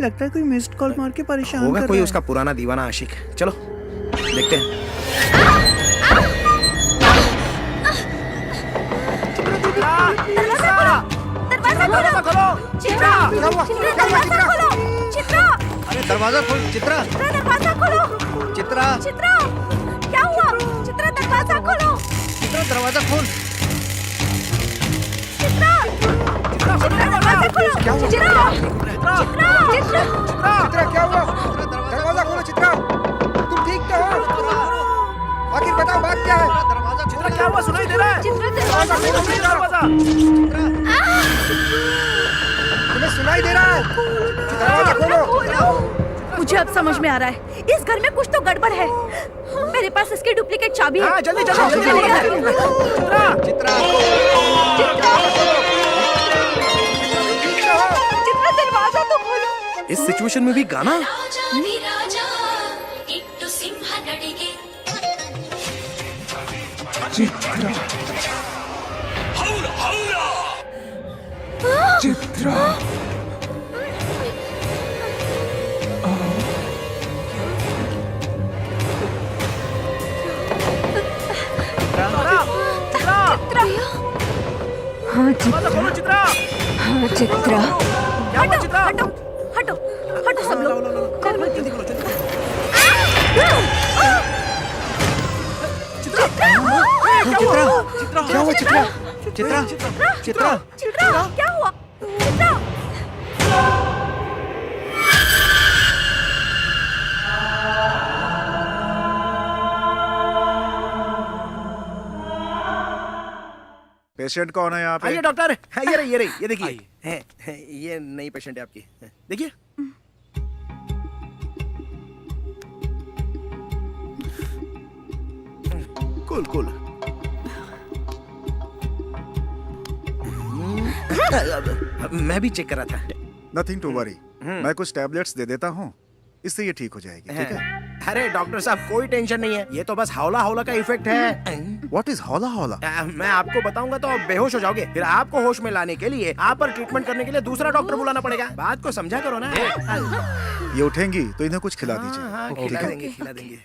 H: लगता है कोई मिस्ड कॉल मार के परेशान
A: होगा
H: कर
A: कोई
H: रहा है।
A: उसका पुराना दीवाना आशिक। चलो देखते हैं।
G: दरवाजा खोलो। चित्रा, दरवाजा खोलो। चित्रा,
F: अरे दरवाजा खोल चित्रा।
G: दरवाजा खोलो।
F: चित्रा,
G: चित्रा, क्या हुआ? चित्रा, दरवाजा खोलो।
F: चित्रा दरवाजा खोल।
G: चित्रा, दरवाजा खोलो।
F: क्या हुआ?
G: चित्रा,
F: चित्रा क्या हुआ? दरवाजा खोलो चित्रा। तुम ठीक तो हो? आखिर बताओ बात क्या है? दरवाजा
A: चित्रा क्या हुआ? सुनाई दे रहा है?
G: चित्रा, दरवाजा खोलो।
F: तुम्हें सुनाई दे रहा है? दरवाजा खोलो।
G: मुझे अब समझ में आ रहा है, इस घर में कुछ तो गड़बड़ है। मेरे पास इसकी डुप्लीकेट चाबी है।
A: जल्दी चलो, जल्दी
G: चलो,
A: चलो।
G: चित्रा,
F: चित्रा
G: चित्रा, दरवाजा तो खोलो।
A: इस सिचुएशन में भी गाना?
H: चित्रा,
G: हाँ चित्रा, हाँ चित्रा। हटो, हटो, हटो, हटो सब लोग।
F: चित्रा क्या हुआ चित्रा? चित्रा चित्रा
G: चित्रा, क्या हुआ? चित्रा,
D: पेशेंट कौन है यहाँ पे?
A: आइए डॉक्टर, ये रही, ये देखिए। ये नई पेशेंट है आपकी। देखिए। Cool cool. मैं भी चेक कर रहा था।
D: नथिंग टू वरी, मैं कुछ टैबलेट्स दे देता हूँ, इससे ये ठीक हो जाएगी। ठीक है?
A: अरे डॉक्टर साहब कोई टेंशन नहीं है, ये तो बस हौला हौला का इफेक्ट है।
D: व्हाट इज हौला हौला?
A: मैं आपको बताऊंगा तो आप बेहोश हो जाओगे। फिर आपको होश में लाने के लिए आप पर ट्रीटमेंट करने के लिए दूसरा डॉक्टर बुलाना पड़ेगा। बात को समझा करो ना।
D: ये उठेंगी तो इन्हें कुछ खिला दीजिए।
A: हाँ, खिला देंगे, खिला देंगे।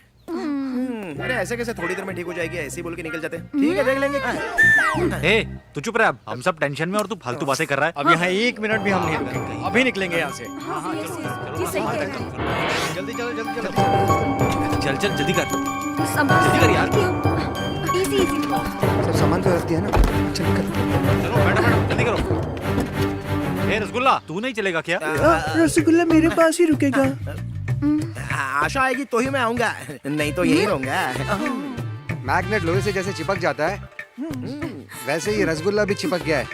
A: अरे ऐसे कैसे थोड़ी देर में ठीक हो जाएगी? ऐसे ही बोल के निकल जाते हैं। ठीक है, देख लेंगे।
B: ए, तू चुप रह अब। हम सब टेंशन में और तू फालतू बातें कर रहा है।
J: अब यहाँ 1 मिनट भी हम नहीं रुकेंगे, अभी निकलेंगे यहाँ से।
G: जी सही कह रहे हैं।
J: जल्दी चलो, जल्दी चलो।
B: चल चल जल्दी कर।
G: संभाल
B: जल्दी कर यार।
G: Easy easy.
F: सब सामान तो रख दिया ना? चल कर।
B: चलो बैठो बैठो, जल्दी करो। ए रसगुल्ला, तू नहीं चलेगा क्या?
H: रसगुल्ला मेरे पास ही रुकेगा।
A: आशा आएगी तो ही मैं आऊंगा, नहीं तो यही रहूंगा।
F: मैग्नेट लोहे से जैसे चिपक जाता है, वैसे ही रसगुल्ला भी चिपक गया है।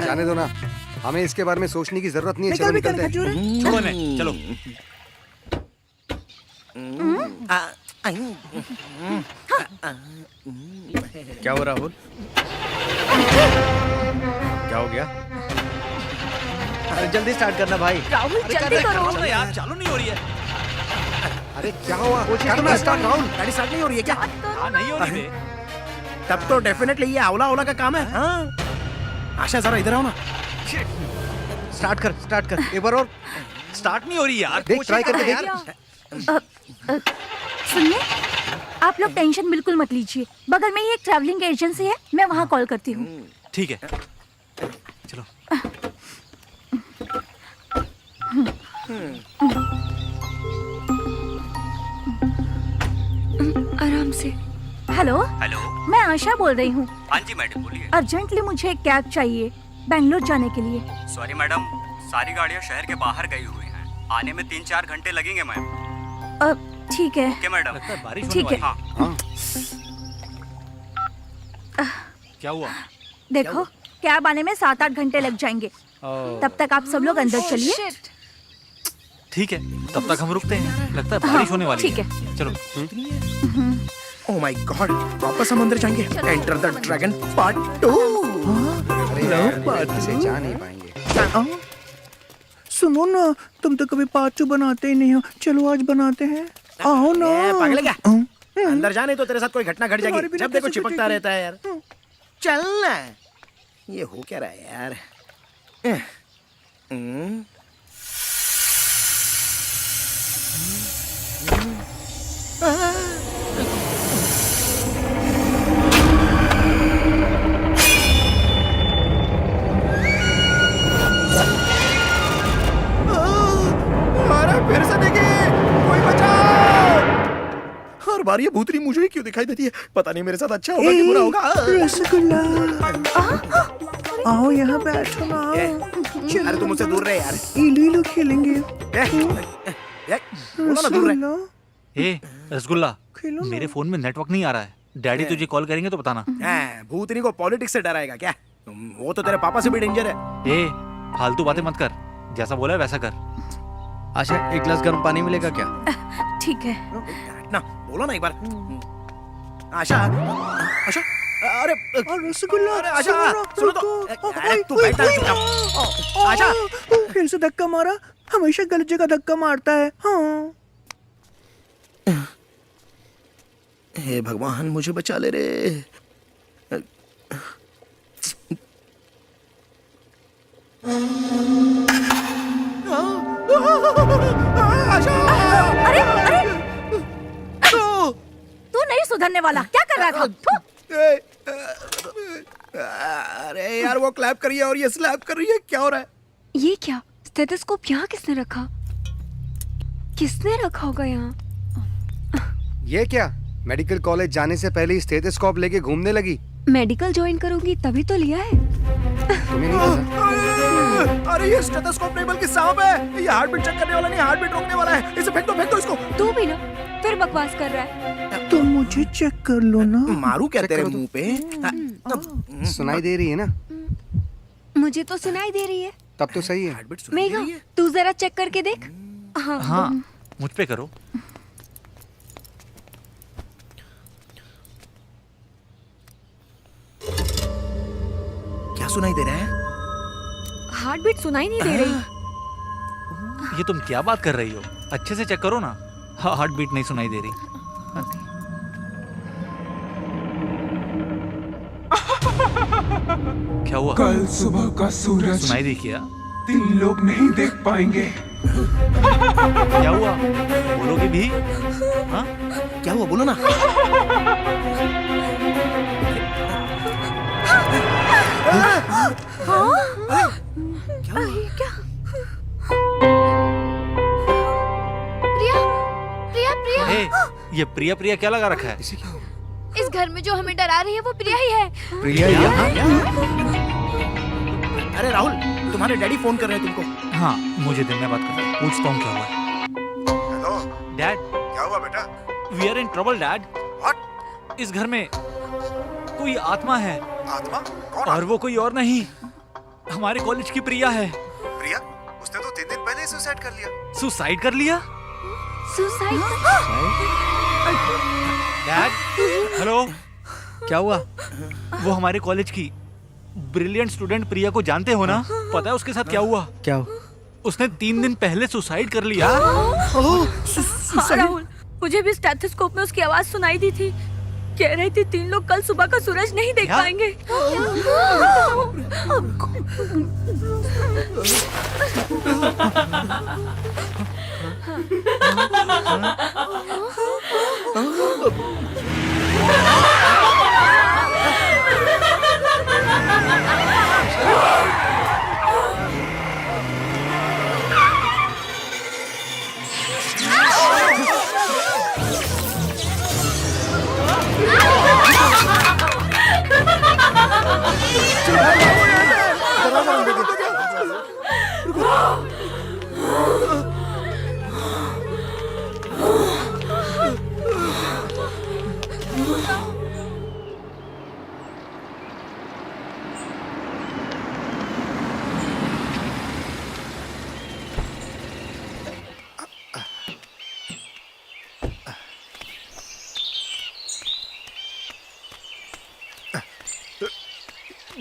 F: जाने दो ना, हमें इसके बारे में सोचने की जरूरत नहीं है। चलो निकलते हैं।
B: छोड़ो नहीं, चलो।
J: क्या हो राहुल? क्या हो गया? अरे जल्दी स्टार्ट करना भाई।
G: राहुल जल्दी करो।
B: यार चालू नहीं हो रही है।
F: अरे क्या हुआ? करना स्टार्ट राहुल।
A: गाड़ी स्टार्ट नहीं हो रही है क्या?
B: हाँ नहीं हो रही बे।
A: तब तो डेफिनेटली ये हौला हौला का काम है। हाँ? आशा जरा इधर आओ ना।
F: स्टार्ट कर एक बार और।
B: स्टार्ट नहीं हो रही यार।
F: देख, ट्राई करके देख।
G: सुनिए, आप लोग टेंशन बिल्कुल मत लीजिए। बगल में ही एक ट्रैवलिंग एजेंसी है, मैं वहाँ कॉल करती हूँ।
B: ठीक है, चलो।
C: आराम से।
G: हेलो,
B: हेलो,
G: मैं आशा बोल रही हूँ।
B: हाँ जी मैडम बोलिए।
G: अर्जेंटली मुझे एक कैब चाहिए बैंगलोर जाने के लिए।
B: सॉरी मैडम, सारी गाड़ियाँ शहर के बाहर गई हुई हैं। आने में 3-4 घंटे लगेंगे मैम।
G: ठीक है।
B: Okay madam. लगता है बारिश होने
G: ठीक है।
B: वाली है। क्या हुआ?
G: देखो कैब आने में 7-8 घंटे लग जाएंगे। तब तक आप सब लोग अंदर चलिए।
B: ठीक है, तब तक हम रुकते हैं। लगता है बारिश होने वाली
G: ठीक है।
B: चलो।
A: ओह माय गॉड, वापस हम अंदर जाएंगे। Enter the dragon part 2।
F: अरे यार, इसे जा नहीं पाएंगे।
H: सुनो ना, तुम तो कभी पार्ट 2 बनाते ही नहीं हो। चलो आज बनाते हैं। आओ ना।
A: पागल है क्या? अंदर जाने तो तेरे साथ कोई घटना घट जाएगी। जब देखो चिपकता रहता है यार। चल ना। ये हो क्या रहा है यार? अरे फिर से देखिए, कोई बचाओ! हर बार ये भूतनी मुझे ही क्यों दिखाई देती है? पता नहीं मेरे साथ अच्छा होगा कि बुरा होगा।
H: रसगुल्ला। आओ यहाँ बैठो ना।
A: अरे तुम मुझसे दूर रहे यार।
H: इलू इलू खेलेंगे।
A: बोलो ना दूर रहे।
B: ए रसगुल्ला, मेरे फोन में नेटवर्क नहीं आ रहा है। डैडी तुझे कॉल करेंगे तो बताना।
A: भूतनी को पॉलिटिक्स से डराएगा क्या? वो तो तेरे पापा से भी डेंजर है।
B: ए फालतू बातें मत कर, जैसा बोला है वैसा कर।
J: आशा, एक गिलास गर्म पानी मिलेगा क्या?
G: ठीक है।
A: ना बोलो ना एक बार। आशा, आशा, अरे
H: रसगुल्ला।
A: अरे आशा, सुनो तो। अरे तू बैठ ना चुपचाप। आशा,
H: फिर से धक्का मारा। हमेशा गलत जगह धक्का मारता है। हाँ।
A: हे भगवान, मुझे बचा ले रे। आशा!
G: अरे अरे तू नहीं सुधरने वाला। क्या कर रहा था?
A: अरे यार, वो क्लैप कर रही है और ये स्लैप कर रही है। क्या हो रहा है?
C: ये क्या? स्टेथोस्कोप यहाँ किसने रखा? किसने रखा होगा यहाँ?
F: ये क्या? मेडिकल कॉलेज जाने से पहले ही स्टेथोस्कोप लेके घूमने लगी।
C: मेडिकल ज्वाइन करूंगी तभी तो लिया है।
F: तुम्हें नहीं पता?
A: अरे ये स्टेथोस्कोप नहीं बल्कि सांप है। ये हार्ट बीट चेक करने वाला नहीं, हार्ट बीट रोकने वाला है। इसे फेंक दो इसको।
C: तू भी ना फिर बकवास कर रहा है।
H: तुम मुझे चेक कर लो ना।
A: मारू क्या तेरे मुंह पे?
F: सुनाई दे रही है ना?
C: मुझे तो सुनाई दे रही है।
F: तब तो सही है।
A: हार्ट बीट सुनाई दे
C: मेघा,
A: रही है?
C: तू जरा चेक करके देख।
B: हाँ, मुझ पे करो।
A: क्या सुनाई दे रहा है?
C: हार्ट बीट सुनाई नहीं दे रही।
B: ये तुम क्या बात कर रही हो? अच्छे से चेक करो ना। हार्ट बीट नहीं सुनाई दे रही। क्या हुआ?
K: कल सुबह का सूरज
B: सुनाई दी क्या?
K: 3 लोग नहीं देख पाएंगे।
B: क्या हुआ? बोलोगे भी? हाँ?
A: क्या हुआ? बोलो ना।
C: प्रिया, प्रिया, प्रिया।
B: ए, ये प्रिया प्रिया क्या लगा रखा है?
C: इस घर में जो हमें डरा रही है वो प्रिया ही है।
F: प्रिया यहाँ?
A: अरे राहुल, तुम्हारे डैडी फोन कर रहे हैं तुमको।
B: हाँ, मुझे दिन में बात कर, पूछता हूँ क्या हुआ।
D: हेलो,
B: डैड,
D: क्या हुआ बेटा?
B: We are in trouble dad.
D: What?
B: इस घर में कोई आत्मा है।
D: आत्मा? कौन?
B: और वो कोई और नहीं, हमारे कॉलेज की प्रिया है।
D: प्रिया? उसने तो 3 दिन पहले ही सुसाइड कर लिया।
B: सुसाइड कर लिया?
C: सुसाइड?
B: Dad, hello.
J: क्या हुआ?
B: वो हमारे कॉलेज की ब्रिलियंट स्टूडेंट प्रिया को जानते हो ना? पता है उसके साथ क्या हुआ?
J: क्या हुआ?
B: उसने 3 दिन पहले सुसाइड कर लिया।
G: हाँ राहुल, मुझे भी स्टेथोस्कोप में उसकी आवाज सुनाई दी थी। कह रही थी 3 लोग कल सुबह का सूरज नहीं देख पाएंगे।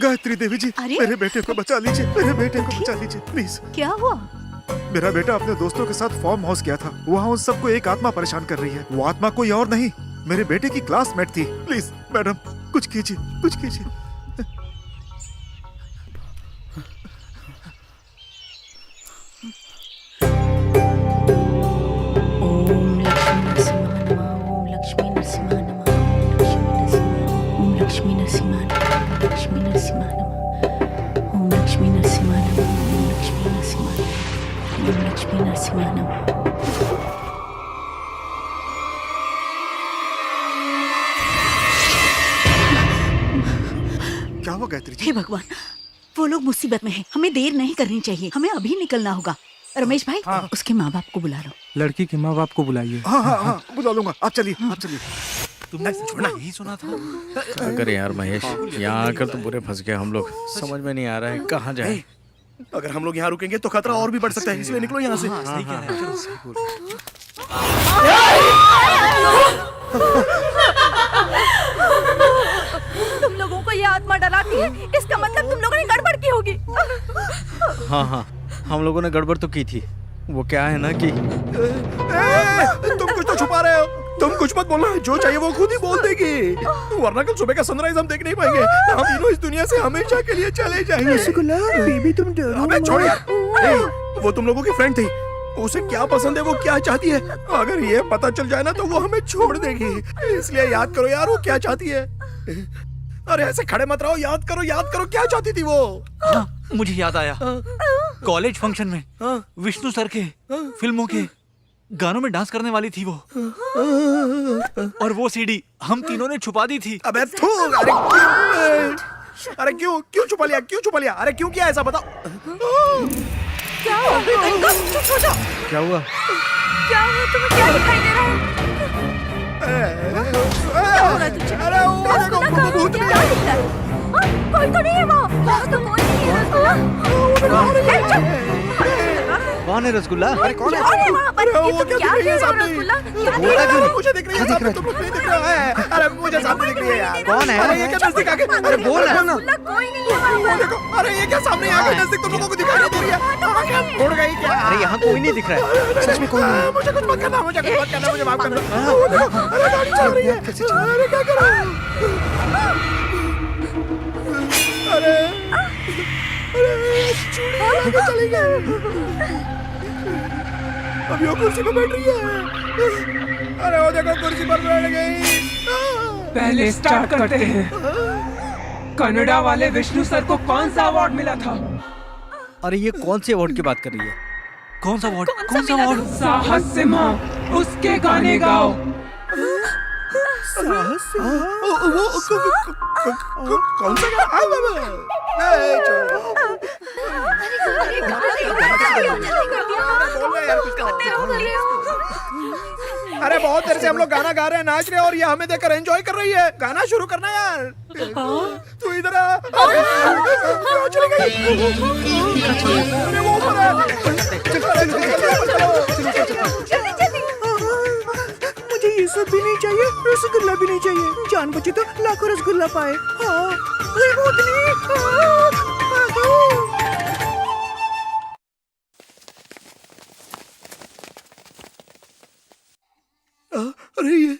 D: गायत्री देवी जी,
G: अरे?
D: मेरे बेटे को बचा लीजिए, मेरे बेटे को बचा लीजिए प्लीज।
G: क्या हुआ?
D: मेरा बेटा अपने दोस्तों के साथ फार्म हाउस गया था। वहाँ उन सबको एक आत्मा परेशान कर रही है। वो आत्मा कोई और नहीं, मेरे बेटे की क्लासमेट थी। प्लीज मैडम, कुछ कीजिए, कुछ कीजिए।
G: ओम लक्ष्मी नरसिम्हा नमः, ओम लक्ष्मी नरसिम्हा नमः, ओम लक्ष्मी नरसिम्हा नमः, ओम लक्ष्मी नरसिम्हा नमः, ओम लक्ष्मी नरसिम्हा नमः, ओम लक्ष्मी नरसिम्हा नमः।
D: क्या हुआ गायत्री जी?
G: हे भगवान, वो लोग मुसीबत में हैं। हमें देर नहीं करनी चाहिए, हमें अभी निकलना होगा। रमेश भाई, उसके माँ बाप को बुला लो।
K: लड़की के माँ बाप को बुलाइए।
D: हाँ हाँ हाँ, बुला लूंगा। आप चलिए, आप चलिए।
B: तुमने छोड़ा यही सुना था।
J: क्या करें यार महेश, यहाँ आकर तो बुरे फंस गए हम लोग। समझ में नहीं आ रहा है कहाँ जाए।
A: अगर हम लोग यहाँ रुकेंगे तो खतरा और भी बढ़ सकता है, इसलिए निकलो यहाँ से।
B: सही कह रहे हैं।
G: तुम लोगों को ये आत्मा डराती है, इसका मतलब तुम लोगों ने गड़बड़ की होगी।
J: हाँ हाँ, हम लोगों ने गड़बड़ तो की थी। वो क्या है ना कि
A: तुम कुछ तो छुपा रहे हो। तुम कुछ मत बोलना, जो चाहिए वो खुद ही बोल देगी, वरना कल सुबह का सनराइज हम देख नहीं पाएंगे। हम तीनों इस दुनिया से हमेशा के लिए चले जाएंगे।
H: रसगुल्ला बेबी तुम डरो
A: अबे
H: मत।
A: छोड़ यार। वो तुम लोगों की फ्रेंड थी, उसे क्या पसंद है, वो क्या चाहती है, अगर ये पता चल जाए ना तो वो हमें छोड़ देगी। इसलिए याद करो यार, वो क्या चाहती है। अरे ऐसे खड़े मत रहो, याद करो क्या चाहती थी वो।
B: हाँ, मुझे याद आया। कॉलेज फंक्शन में विष्णु सर के फिल्मों के गानों में डांस करने वाली थी वो। और वो सीडी हम तीनों ने छुपा दी थी।
A: अबे थू, अरे क्यों छुपा लिया? अरे क्यों किया ऐसा, बताओ।
G: क्या हुआ?
J: क्या हुआ?
G: क्या हुआ? तुम्हें क्या दिखाई दे रहा है? क्या हो रहा है तुझे?
A: अरे वो देखो, भूत भी आ गया।
G: कोई तो नहीं है वहाँ तो कोई नहीं है।
J: कौन है रसगुल्ला?
G: अरे कौन है वहाँ पर? ये तुम क्या कह रहे हो रसगुल्ला? क्या देख रहे हो?
A: मुझे दिख रही है सामने, तुम लोग नहीं दिख रहा है। अरे मुझे सामने दिख रही है यार।
J: कौन है?
A: अरे ये क्या नजदीक आके, अरे बोल ना।
G: रसगुल्ला कोई नहीं है वहाँ पर।
A: देखो, अरे ये क्या सामने आके नजदीक तुम लोगों को दिखाई दे रही है। उड़ गई क्या?
J: अरे यहाँ कोई नहीं दिख रहा है।
A: सच में कोई नहीं। मुझे कुछ मत करना, मुझे माफ कर दो। वो देखो, अरे गाड़ी चल रही है। अरे क्या करूं? अरे चूड़ी लेके चली गई। अब यो कुर्सी पे बैठ रही है। अरे वो देखो, कुर्सी पर बैठ गई।
K: पहले स्टार्ट करते हैं। कनाडा वाले विष्णु सर को कौन सा अवार्ड मिला था?
J: अरे ये कौन से अवार्ड की बात कर रही है?
B: कौन सा अवार्ड? कौन सा अवार्ड?
K: साहस सिम्हा, उसके गाने गाओ।
A: कौन सा अरे बहुत देर से हम लोग गाना गा रहे हैं, नाच रहे हैं, और ये हमें देखकर एंजॉय कर रही है। गाना शुरू करना यार। तू इधर आ। चली गई। अरे वो ऊपर है।
H: मुझे ये सब भी नहीं चाहिए, रसगुल्ला भी नहीं चाहिए। जान बची तो लाखों रसगुल्ला पाए। हाँ, ये भूतनी।
A: अरे ये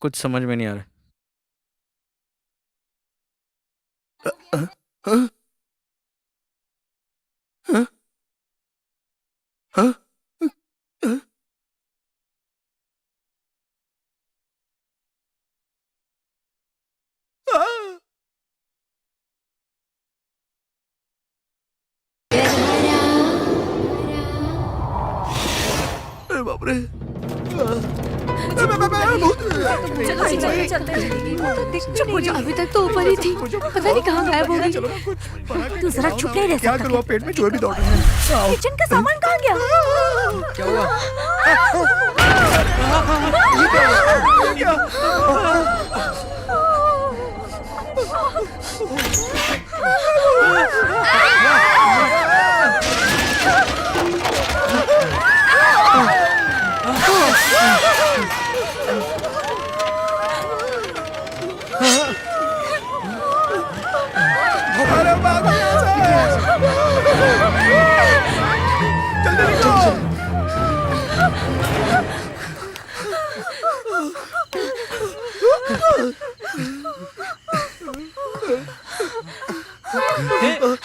J: कुछ समझ में नहीं आ रहा।
A: बाप रे।
C: अभी तक तो ऊपर ही थी, पता नहीं कहाँ गायब हो गई।
G: तू जरा चुप नहीं रह
A: क्या
G: सकता?
A: करूँ, पेट में चूहे भी दौड़ रहे हैं।
G: किचन का सामान कहाँ गया?
J: क्या हुआ?
A: ये क्या? अरे भागो यहाँ से। जल्दी निकलो।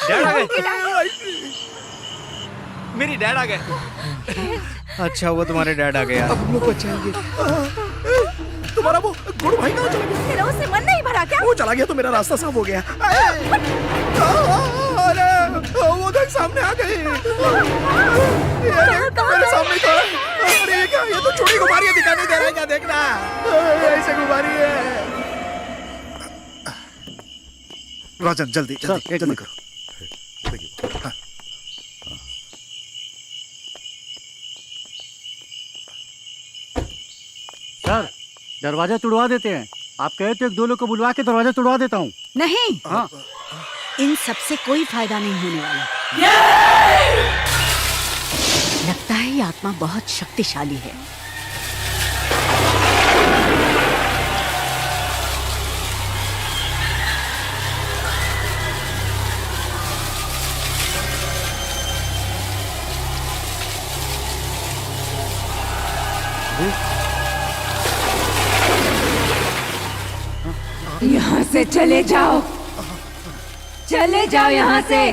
B: डैड आ गए। मेरी डैड आ गए।
J: अच्छा हुआ तुम्हारे डैड आ गए यार।
A: अब हम लोग बचाएंगे। तुम्हारा वो गुरु भाई कहाँ चला गया?
G: तेरा उससे मन नहीं भरा क्या?
A: वो चला गया तो मेरा रास्ता साफ हो गया। अरे वो देख सामने आ गई। मेरे सामने तो अरे ये क्या? ये तो छोटी गुब्बारी है, दिखाई नहीं दे रहा है क्या? देखना ऐसे गुब्बारी है।
D: राजन जल्दी जल्दी जल्दी करो। देखिए, हाँ।
E: सर दरवाजा तुड़वा देते हैं। आप कहे तो एक दो लोग को बुलवा के दरवाजा तुड़वा देता हूँ।
G: नहीं,
E: हाँ
G: इन सब से कोई फायदा नहीं होने वाला। लगता है ये आत्मा बहुत शक्तिशाली है।
K: यहाँ से चले जाओ, चले जाओ यहाँ से।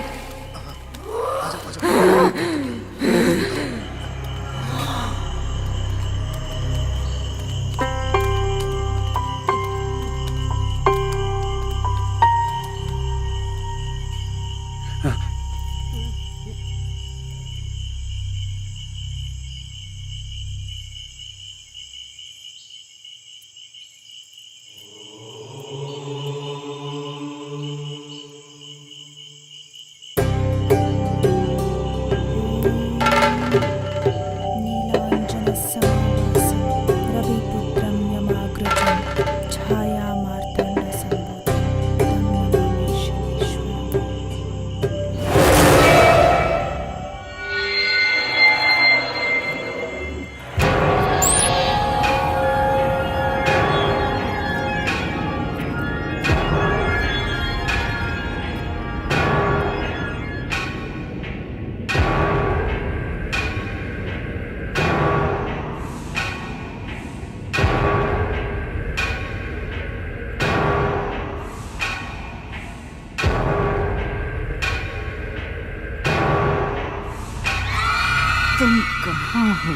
G: तुम कहाँ हो?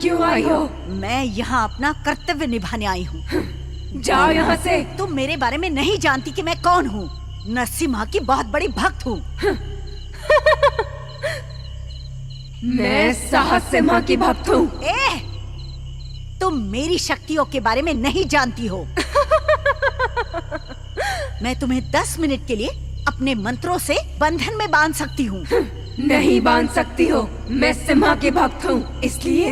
K: क्यों आई हो?
G: मैं यहाँ अपना कर्तव्य निभाने आई हूँ।
K: जाओ यहाँ से।
G: तुम मेरे बारे में नहीं जानती कि मैं कौन हूँ। नरसिम्हा की बहुत बड़ी भक्त हूँ।
K: मैं साहस सिम्हा की भक्त हूँ।
G: तुम मेरी शक्तियों के बारे में नहीं जानती हो। मैं तुम्हें 10 मिनट के लिए अपने मंत्रों से बंधन में बांध सकती हूँ।
K: नहीं बांध सकती हो। मैं सिम्हा की भक्त हूँ, इसलिए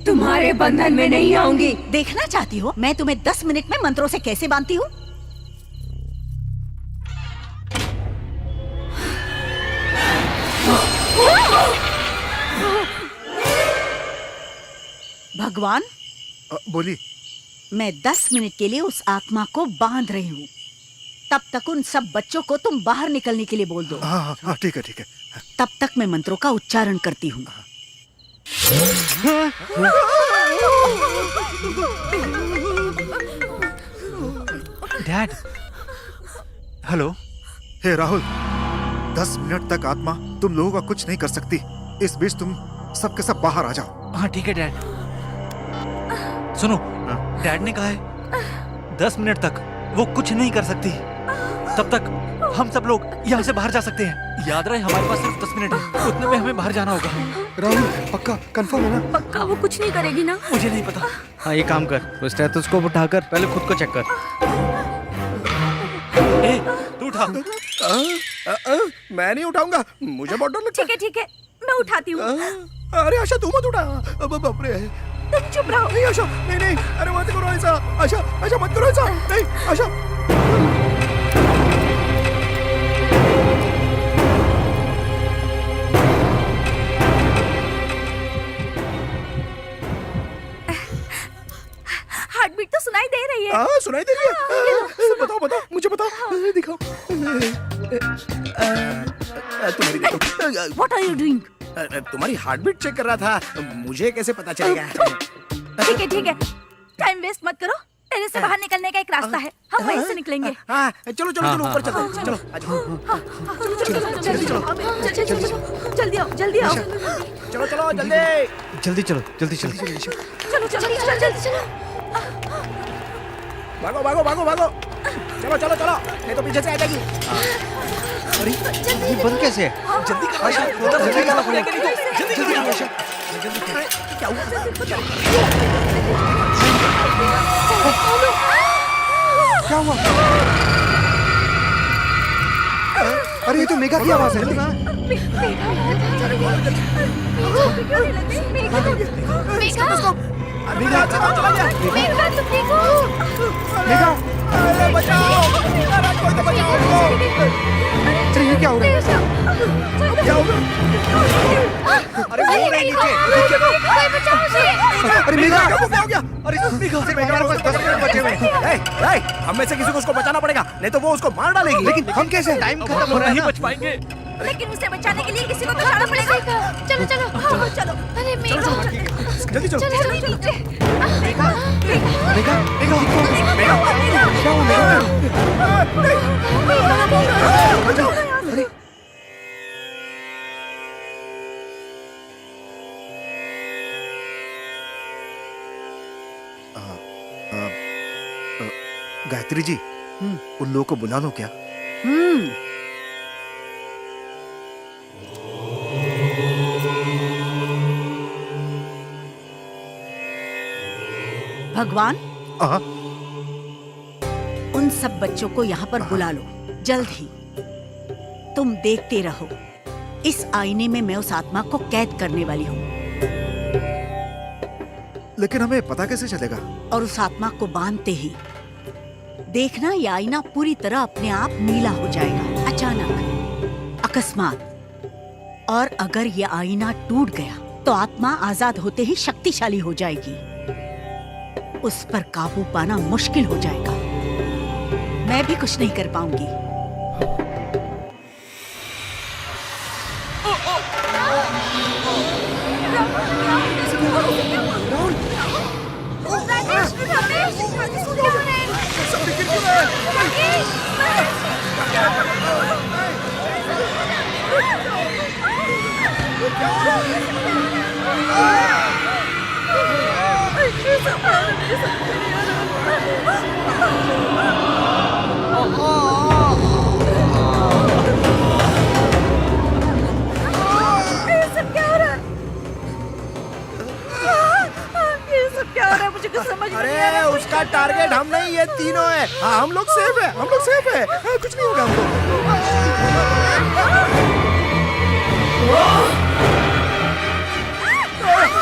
K: तुम्हारे बंधन में नहीं आऊंगी।
G: देखना चाहती हो मैं तुम्हें 10 मिनट में मंत्रों से कैसे बांधती हूँ? भगवान
D: बोली।
G: मैं 10 मिनट के लिए उस आत्मा को बांध रही हूँ। तब तक उन सब बच्चों को तुम बाहर निकलने के लिए बोल दो।
D: हाँ ठीक है ठीक है।
G: तब तक मैं मंत्रों का उच्चारण करती हूँ।
B: डैड। हेलो।
D: हे राहुल, 10 मिनट तक आत्मा तुम लोगों का कुछ नहीं कर सकती। इस बीच तुम सबके सब बाहर आ जाओ।
B: हाँ ठीक है डैड। सुनो, डैड ने कहा है 10 मिनट तक वो कुछ नहीं कर सकती। तब तक हम सब लोग यहाँ से बाहर जा सकते हैं। याद रहे हमारे पास सिर्फ 10 मिनट है, उतने में हमें बाहर जाना होगा।
D: राहुल पक्का कंफर्म है ना?
G: पक्का वो कुछ नहीं करेगी ना?
B: मुझे नहीं पता।
J: हाँ ये काम कर, वो स्टेथोस्कोप उठाकर पहले खुद को चेक कर।
B: ए, तू उठा।
A: मैं नहीं उठाऊंगा, मुझे बहुत डर लगता
G: ठीक है मैं उठाती हूँ।
A: है। अरे आशा तू मत उठा। अब बाप रे।
G: तुम चुप रहो।
A: नहीं आशा, नहीं, अरे मत करो ऐसा। आशा मत करो ऐसा। नहीं आशा।
G: हार्ट बीट तो सुनाई दे रही है।
A: हाँ सुनाई दे रही है। बताओ मुझे बताओ। दिखाओ। तुम्हारी देखो।
G: What are you doing?
A: तुम्हारी हार्ट बीट चेक कर रहा था, मुझे कैसे पता चलेगा?
G: ठीक है टाइम वेस्ट मत करो। टेरेस से बाहर निकलने का एक रास्ता है, हम वहीं से निकलेंगे।
A: हाँ चलो ऊपर चलते हैं। चलो
G: जल्दी आओ
A: चलो जल्दी।
J: जल्दी चलो।
G: चलो
A: भागो। चलो नहीं तो पीछे से आ जाएगी।
J: अरे ये बंद कैसे है?
A: जल्दी करो आशा। जल्दी आशा। क्या हुआ?
D: क्या हुआ? अरे ये तो मेघा की आवाज है।
C: मेघा तुम देखो।
D: मेघा
A: बचाओ। कोई तो बचाओ।
D: अरे ये क्या हो रहा है?
A: अरे वो रही नीचे।
C: बचाओ उसे।
D: अरे मेघा
A: क्या हो गया? अरे मेरे पास 10 मिनट बचे हुए हैं। हम में से किसी को उसको बचाना पड़ेगा, नहीं तो वो उसको मार डालेगी।
D: लेकिन हम कैसे?
J: टाइम खत्म हो रहा है
B: नहीं
J: ना।
B: बच पाएंगे।
G: लेकिन उसे बचाने के लिए किसी को बचाना पड़ेगा।
C: चलो
G: चलो।
C: अरे मेघा
A: जल्दी चलो।
D: मेघा क्या हुआ?
A: अरे गायत्री जी, उन लोगों को बुला लो क्या?
G: भगवान
A: हाँ।
G: उन सब बच्चों को यहाँ पर बुला लो जल्द ही। तुम देखते रहो, इस आईने में मैं उस आत्मा को कैद करने वाली हूँ
D: लेकिन हमें पता कैसे चलेगा?
G: और उस आत्मा को बांधते ही देखना ये आईना पूरी तरह अपने आप नीला हो जाएगा, अचानक, अकस्मात। और अगर ये आईना टूट गया तो आत्मा आजाद होते ही शक्तिशाली हो जाएगी। उस पर काबू पाना मुश्किल हो जाएगा। मैं भी कुछ नहीं कर पाऊंगी।
A: अरे उसका टारगेट हम नहीं, ये तीनों है। हाँ हम लोग सेफ है। हाँ, कुछ नहीं होगा हमको।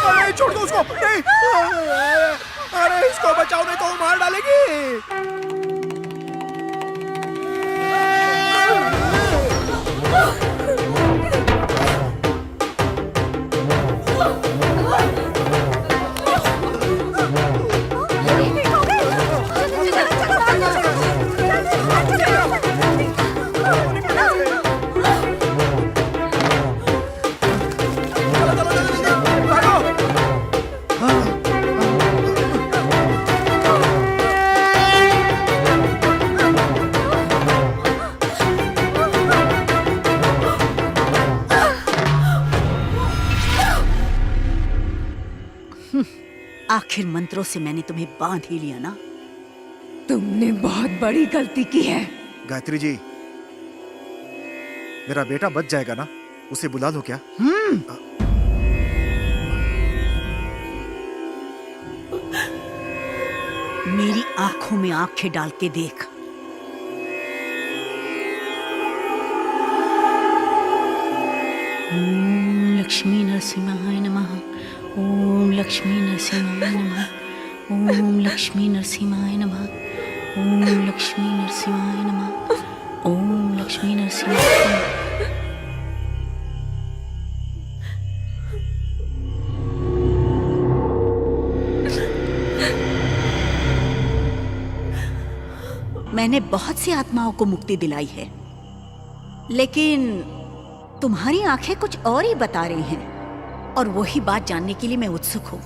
A: अरे छोड़ दो उसको। नहीं। अरे इसको बचाओ, नहीं तो वो मार डालेगी।
G: आखिर मंत्रों से मैंने तुम्हें बांध ही लिया ना।
E: तुमने बहुत बड़ी गलती की है।
D: गायत्री जी, मेरा बेटा बच जाएगा ना? उसे बुला लो क्या?
G: मेरी आंखों में आंखें डाल के देख। ओम लक्ष्मी नरसिंहाय नमः। ओम लक्ष्मी नरसिंहाय नमः। ओम लक्ष्मी नरसिंहाय नमः। ओम लक्ष्मी नरसिंहाय नमः। ओम लक्ष्मी नरसिंहाय नमः। मैंने बहुत सी आत्माओं को मुक्ति दिलाई है, लेकिन तुम्हारी आंखें कुछ और ही बता रही हैं, और वही बात जानने के लिए मैं उत्सुक हूँ।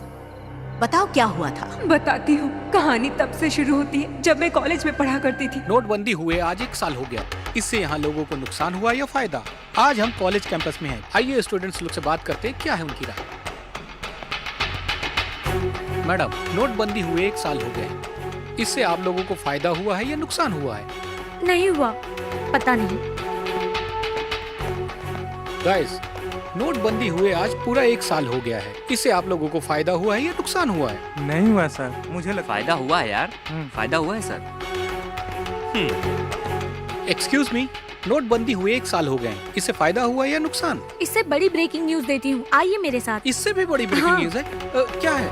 G: बताओ क्या हुआ था?
K: बताती हूँ। कहानी तब से शुरू होती है जब मैं कॉलेज में पढ़ा करती थी।
L: नोटबंदी हुए आज 1 साल हो गया। इससे यहाँ लोगों को नुकसान हुआ या फायदा? आज हम कॉलेज कैंपस में हैं। आइए स्टूडेंट्स लोग से बात करते हैं, क्या है उनकी राय। मैडम, नोटबंदी हुए 1 साल हो गए। इससे आप लोगों को फायदा हुआ है या नुकसान हुआ है?
C: नहीं हुआ, पता नहीं।
L: गाइस, नोटबंदी हुए आज पूरा 1 साल हो गया है। इससे आप लोगों को फायदा हुआ है या नुकसान हुआ है?
H: नहीं हुआ सर, मुझे
B: फायदा हुआ है यार, फायदा हुआ है सर।
L: एक्सक्यूज मी, नोटबंदी हुए 1 साल हो गए हैं। इससे फायदा हुआ या नुकसान?
C: इससे बड़ी ब्रेकिंग न्यूज देती हूँ, आइए मेरे साथ।
L: इससे भी बड़ी ब्रेकिंग न्यूज है। क्या है?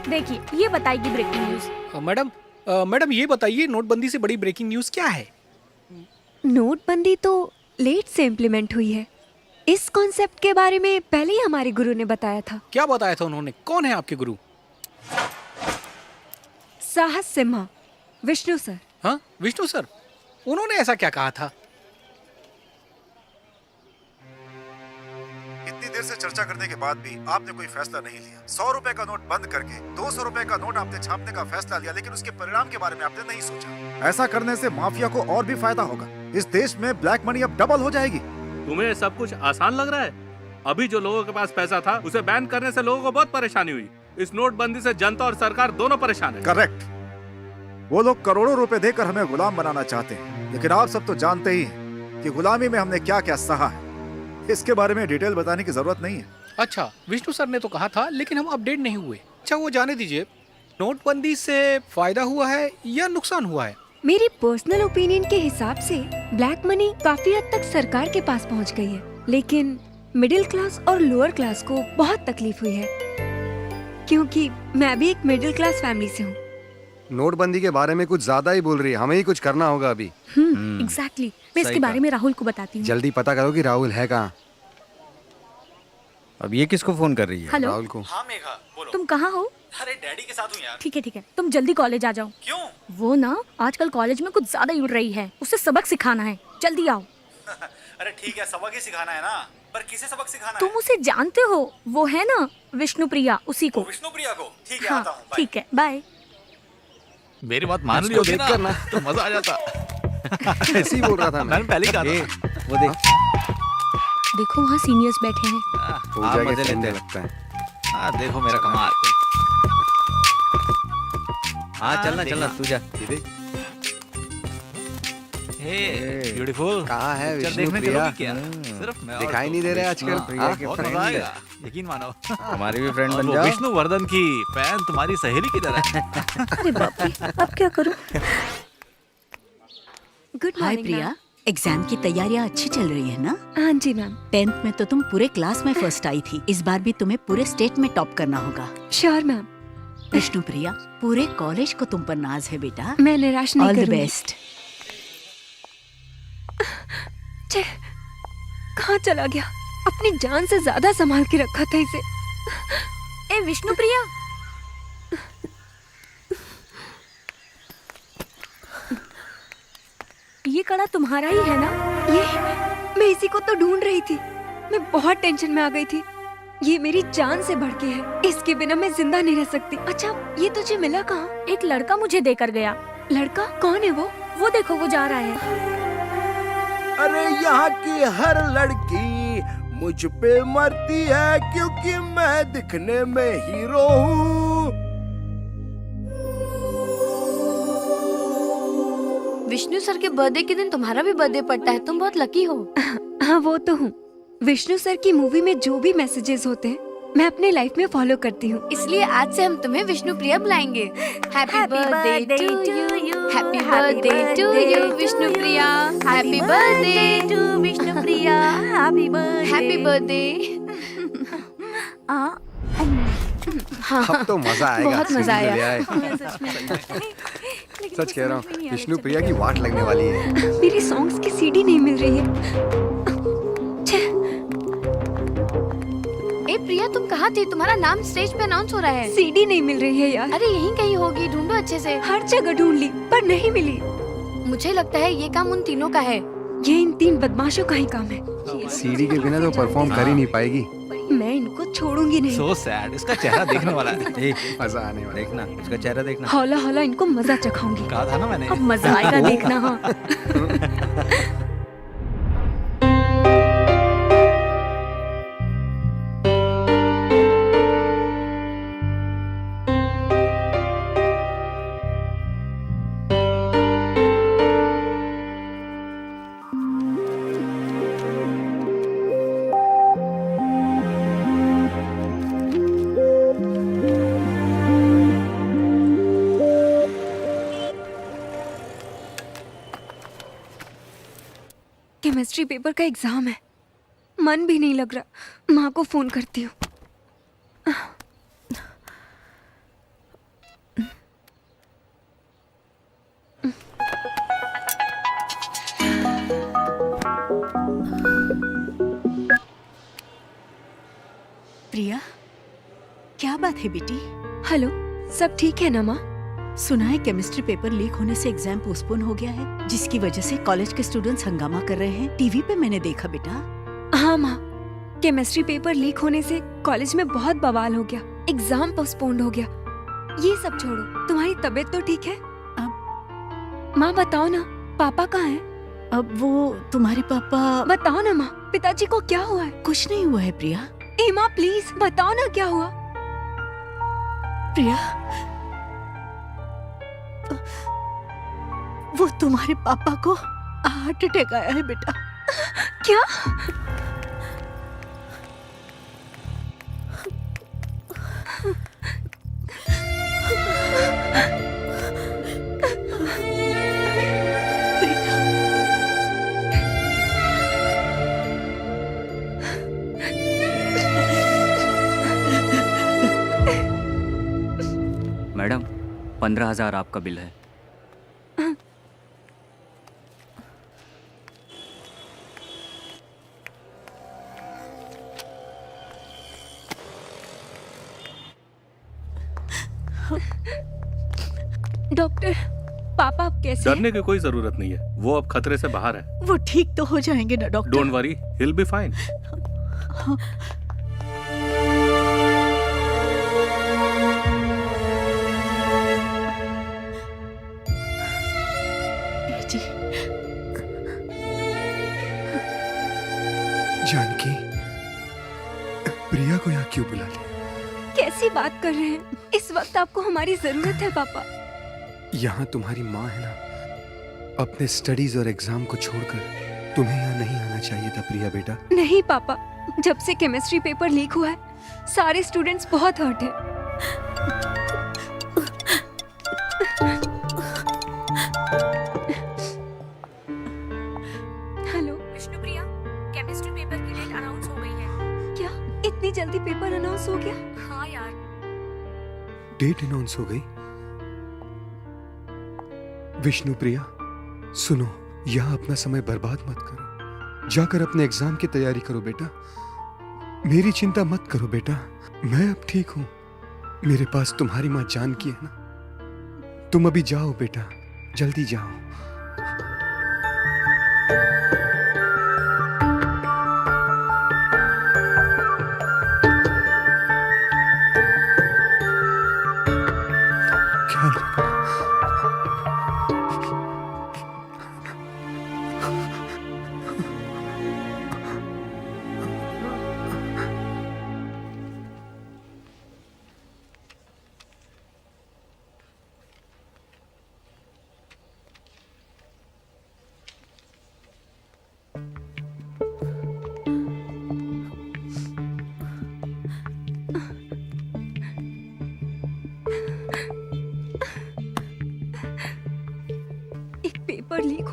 C: देखिए, ये बताएगी ब्रेकिंग न्यूज।
L: मैडम ये बताइए, नोटबंदी से बड़ी ब्रेकिंग न्यूज क्या है?
M: नोटबंदी तो लेट से इम्प्लीमेंट हुई है। इस कॉन्सेप्ट के बारे में पहले ही हमारे गुरु ने बताया था।
L: क्या बताया था उन्होंने? कौन है आपके गुरु?
M: साहस सिम्हा, विष्णु सर।
L: हाँ, विष्णु सर। उन्होंने ऐसा क्या कहा था?
D: इतनी देर से चर्चा करने के बाद भी आपने कोई फैसला नहीं लिया। 100 रुपए का नोट बंद करके 200 रुपए का नोट आपने छापने का फैसला लिया, लेकिन उसके परिणाम के बारे में आपने नहीं सोचा। ऐसा करने से माफिया को और भी फायदा होगा। इस देश में ब्लैक मनी अब डबल हो जाएगी।
I: तुम्हें सब कुछ आसान लग रहा है? अभी जो लोगों के पास पैसा था उसे बैन करने से लोगों को बहुत परेशानी हुई। इस नोटबंदी से जनता और सरकार दोनों परेशान है।
D: करेक्ट। वो लोग करोड़ों रुपए देकर हमें गुलाम बनाना चाहते हैं, लेकिन आप सब तो जानते ही हैं कि गुलामी में हमने क्या क्या सहा है। इसके बारे में डिटेल बताने की जरूरत नहीं है।
L: अच्छा, विष्णु सर ने तो कहा था, लेकिन हम अपडेट नहीं हुए। अच्छा, वो जाने दीजिए। नोटबंदी से फायदा हुआ है या नुकसान हुआ है?
M: मेरी पर्सनल ओपिनियन के हिसाब से ब्लैक मनी काफी हद तक सरकार के पास पहुंच गई है, लेकिन मिडिल क्लास और लोअर क्लास को बहुत तकलीफ हुई है, क्योंकि मैं भी एक मिडिल क्लास फैमिली से हूँ।
F: नोटबंदी के बारे में कुछ ज्यादा ही बोल रही है, हमें ही कुछ करना होगा अभी।
C: एग्जैक्टली। मैं इसके बारे में राहुल को बताती हूँ।
F: जल्दी पता करो कि राहुल है कहाँ।
J: अब ये किसको फोन कर रही है?
C: हेलो,
F: राहुल को।
B: हाँ मेघा, बोलो।
C: तुम कहाँ हो?
B: अरे डैडी के साथ हूँ यार।
C: ठीक है, तुम जल्दी कॉलेज आ जाओ।
B: क्यों?
C: वो ना आजकल कॉलेज में कुछ ज्यादा ही उड़ रही है, उसे सबक सिखाना है, जल्दी आओ।
B: अरे ठीक है, सबक ही सिखाना है ना, पर किसे सबक सिखाना
C: तुम उसे जानते हो, वो है ना विष्णु प्रिया, उसी को।
B: विष्णु प्रिया को? ठीक है,
C: हाँ,
B: आता हूँ।
C: ठीक है, बाय।
B: मेरी बात मान ली होती ना तो मजा आ जाता।
F: ऐसे ही बोल रहा था
B: मैंने पहले कहा
F: ये,
B: था।
F: वो देख,
C: देखो वहाँ सीनियर्स बैठे हैं।
F: पूजा के
J: मजे
F: फ्रेंड
J: लेते हैं।
F: लगता है।
B: हाँ देखो मेरा कमाल।
J: हाँ चलना तू जा।
B: ब्यूटीफुल।
F: कहाँ है
B: पिक्चर
F: विष्णु
B: देखने
F: प्रिया?
B: चलोगी क्या? सिर्फ मैं और
F: दिखाई
B: तुम।
F: नहीं दे रहे आजकल।
J: प्रिया के
B: बहुत मजा
J: फ्रेंड
B: आएगा, यकीन मानो।
J: हमारी भी फ्रेंड
B: और
J: बन
B: वो
J: जाओ।
B: विष्णु वर्धन की फैन तुम्हारी सहेली की तरह है।
M: अरे बाप रे, अब क्या करूं? गुड
G: हाय
M: मॉर्निंग
G: प्रिया, एग्जाम की तैयारियां अच्छी चल रही है ना?
M: हाँ जी मैम।
G: 10th में तो तुम पूरे क्लास में फर्स्ट आई थी। इस बार भी तुम्हें पूरे स्टेट में टॉप करना होगा।
M: Sure ma'am.
G: विष्णु प्रिया, पूरे कॉलेज को तुम पर नाज है बेटा।
M: मैं निराश नहीं
G: ऑल द
M: करूंगी।
G: बेस्ट।
M: छे, कहाँ चला गया? अपनी जान से ज्यादा संभाल के रखा था इसे।
C: ए विष्णु प्रिया, ये कड़ा तुम्हारा ही है ना?
M: ये मैं इसी को तो ढूंढ रही थी। मैं बहुत टेंशन में आ गई थी। ये मेरी जान से बढ़ के है, इसके बिना मैं जिंदा नहीं रह सकती। अच्छा, ये तुझे मिला कहाँ?
C: एक लड़का मुझे देकर गया।
M: लड़का? कौन है वो?
C: वो देखो, वो जा रहा है।
A: अरे यहाँ की हर लड़की मुझ पे मरती है, क्योंकि मैं दिखने में हीरो हूँ।
C: विष्णु सर के बर्थडे के दिन तुम्हारा भी बर्थडे पड़ता है, तुम बहुत लकी हो।
M: हाँ वो तो हूँ। विष्णु सर की मूवी में जो भी मैसेजेस होते हैं मैं अपने लाइफ में फॉलो करती हूँ।
C: इसलिए आज से हम तुम्हें विष्णुप्रिया बुलाएंगे। Happy birthday to you, happy birthday to you Vishnupriya, happy birthday to Vishnupriya, happy birthday.
N: अब तो मजा आएगा।
C: बहुत मजा आया।
N: सच कह रहा हूँ, विष्णुप्रिया की वाट लगने वाली है।
M: मेरी सॉन्ग्स की सीडी नहीं मिल रही है।
C: ए प्रिया, तुम कहाँ थी? तुम्हारा नाम स्टेज पे अनाउंस हो रहा है।
M: सीडी नहीं मिल रही है यार।
C: अरे यहीं कहीं होगी, ढूंढो अच्छे से।
M: हर जगह ढूंढ ली पर नहीं मिली।
C: मुझे लगता है ये काम उन तीनों का है।
M: ये इन 3 बदमाशों का ही काम है।
N: सीडी के बिना तो परफॉर्म कर ही नहीं पाएगी।
M: मैं इनको छोड़ूंगी नहीं।
B: So sad, इसका चेहरा देखने वाला है।
N: मजा आने वाला।
J: देखना इसका चेहरा देखना।
M: हौला हौला इनको मजा चखाऊंगी।
B: कहा था ना मैंने।
M: अब मजा आएगा देखना। हाँ। केमिस्ट्री पेपर का एग्जाम है, मन भी नहीं लग रहा। माँ को फोन करती हूँ।
G: प्रिया, क्या बात है बेटी?
M: हेलो, सब ठीक है ना माँ?
G: सुना है केमिस्ट्री पेपर लीक होने से एग्जाम पोस्टपोन हो गया है, जिसकी वजह से कॉलेज के स्टूडेंट्स हंगामा कर रहे हैं। टीवी पे मैंने देखा बेटा।
M: हाँ माँ, केमिस्ट्री पेपर लीक होने से कॉलेज में बहुत बवाल हो गया, एग्जाम पोस्टपोन्ड हो गया। ये सब छोड़ो, तुम्हारी तबीयत तो ठीक है? अब माँ बताओ ना, पापा कहाँ हैं?
G: अब वो तुम्हारे पापा।
M: बताओ ना माँ, पिताजी को क्या हुआ है?
G: कुछ नहीं हुआ है प्रिया।
M: ए माँ प्लीज बताओ ना क्या हुआ?
G: प्रिया, वो तुम्हारे पापा को हार्ट अटैक आया है बेटा।
M: क्या?
O: मैडम, 15,000 आपका बिल है।
M: डॉक्टर, पापा अब कैसे हैं?
I: डरने की कोई जरूरत नहीं है, वो अब खतरे से बाहर है।
G: वो ठीक तो हो जाएंगे ना doctor?
I: Don't worry, he will be fine.
G: जी।
N: जानकी, प्रिया को यहाँ क्यों बुला लिया?
M: कैसी बात कर रहे हैं? इस वक्त आपको हमारी जरूरत है पापा।
N: यहाँ तुम्हारी माँ है ना। अपने स्टडीज और एग्जाम को छोड़कर तुम्हें यहाँ नहीं आना चाहिए था प्रिया बेटा।
M: नहीं पापा, जब से केमिस्ट्री पेपर लीक हुआ है, सारे स्टूडेंट्स बहुत हर्ट हैं। हेलो विष्णुप्रिया, केमिस्ट्री पेपर की डेट अनाउंस हो गई है। क्या इतनी जल्दी पेपर अनाउंस हो गया? हाँ यार।
N: डेट अनाउंस हो गई? विष्णुप्रिया सुनो, यहाँ अपना समय बर्बाद मत करो। जाकर अपने एग्जाम की तैयारी करो बेटा। मेरी चिंता मत करो बेटा, मैं अब ठीक हूँ। मेरे पास तुम्हारी माँ जानकी है ना। तुम अभी जाओ बेटा, जल्दी जाओ। ख्याल रखना।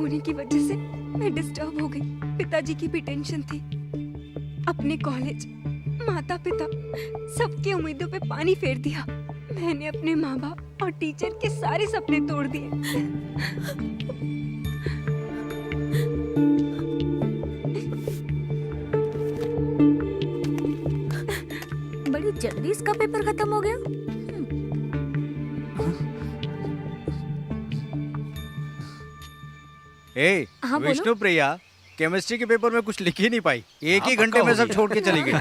M: होने की वजह से मैं डिस्टर्ब हो गई। पिताजी की भी टेंशन थी। अपने कॉलेज, माता पिता, सबके उम्मीदों पे पानी फेर दिया। मैंने अपने माँ बाप और टीचर के सारे सपने तोड़ दिए।
C: बड़ी जल्दी इसका पेपर खत्म हो गया।
J: ए,
C: हाँ, बोलो।
J: विष्णु प्रिया केमिस्ट्री के पेपर में कुछ लिख ही नहीं पाई। एक ही घंटे में सब छोड़ के चली गई।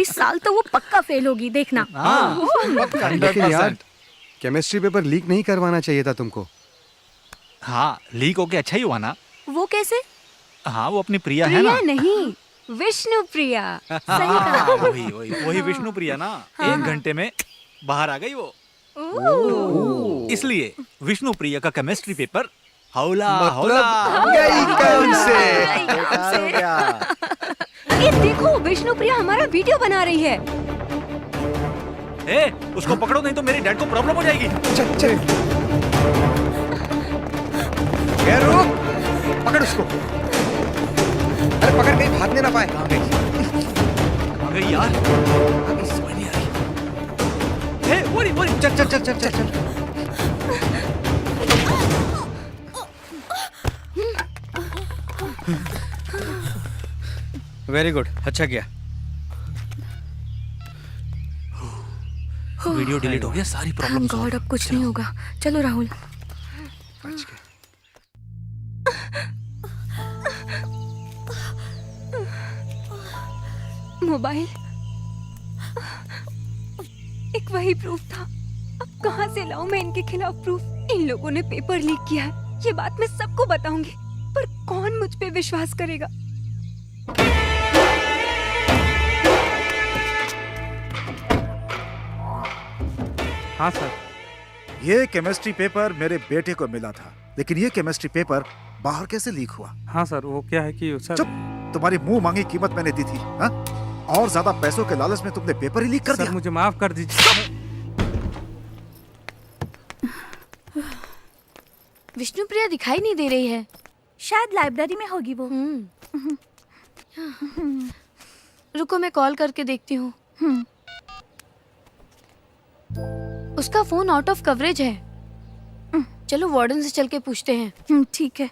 C: इस साल तो वो पक्का फेल होगी, देखना।
N: लेकिन यार केमिस्ट्री पेपर लीक नहीं करवाना चाहिए था तुमको।
B: हाँ, लीक होके अच्छा ही हुआ ना।
C: वो कैसे?
B: हाँ, वो अपनी प्रिया है ना।
M: प्रिया नहीं, विष्णु प्रिया।
C: सही कहा।
B: वही विष्णु प्रिया ना। एक घंटे में बाहर आ गई वो। इसलिए विष्णु प्रिया का केमिस्ट्री पेपर हौला हौला
N: गई काम से।
M: ये देखो, विष्णु प्रिया हमारा वीडियो बना रही है।
B: ए, उसको पकड़ो नहीं तो मेरे डैड को प्रॉब्लम हो जाएगी।
N: चल चल। ए, रुक, पकड़ उसको। अरे पकड़ कहीं भागने ना पाए।
B: कहाँ गई यार? समझ नहीं आ रही। ए, वो
N: चल चल चल चल चल चल।
J: वेरी गुड, अच्छा किया।
B: वीडियो डिलीट हो गया, सारी प्रॉब्लम
M: गॉड, अब कुछ नहीं होगा। चलो राहुल। मोबाइल एक वही प्रूफ था। अब कहाँ से लाऊं मैं इनके खिलाफ प्रूफ? इन लोगों ने पेपर लीक किया है, ये बात मैं सबको बताऊंगी, पर कौन मुझ पे विश्वास करेगा?
D: हाँ सर। ये केमिस्ट्री पेपर मेरे बेटे को मिला था, लेकिन ये केमिस्ट्री पेपर बाहर कैसे लीक हुआ?
P: हाँ सर, वो क्या है कि सर।
D: चुप, तुम्हारी मुंह मांगी कीमत मैंने दी थी। हाँ? और ज्यादा पैसों के लालच में तुमने पेपर ही लीक कर दिया।
P: मुझे माफ कर दीजिए।
C: विष्णु प्रिया दिखाई नहीं दे रही है। शायद लाइब्रेरी में होगी वो। रुको, मैं कॉल करके देखती हूँ। उसका फोन आउट ऑफ कवरेज है। चलो वार्डन से चल के पूछते हैं। ठीक है।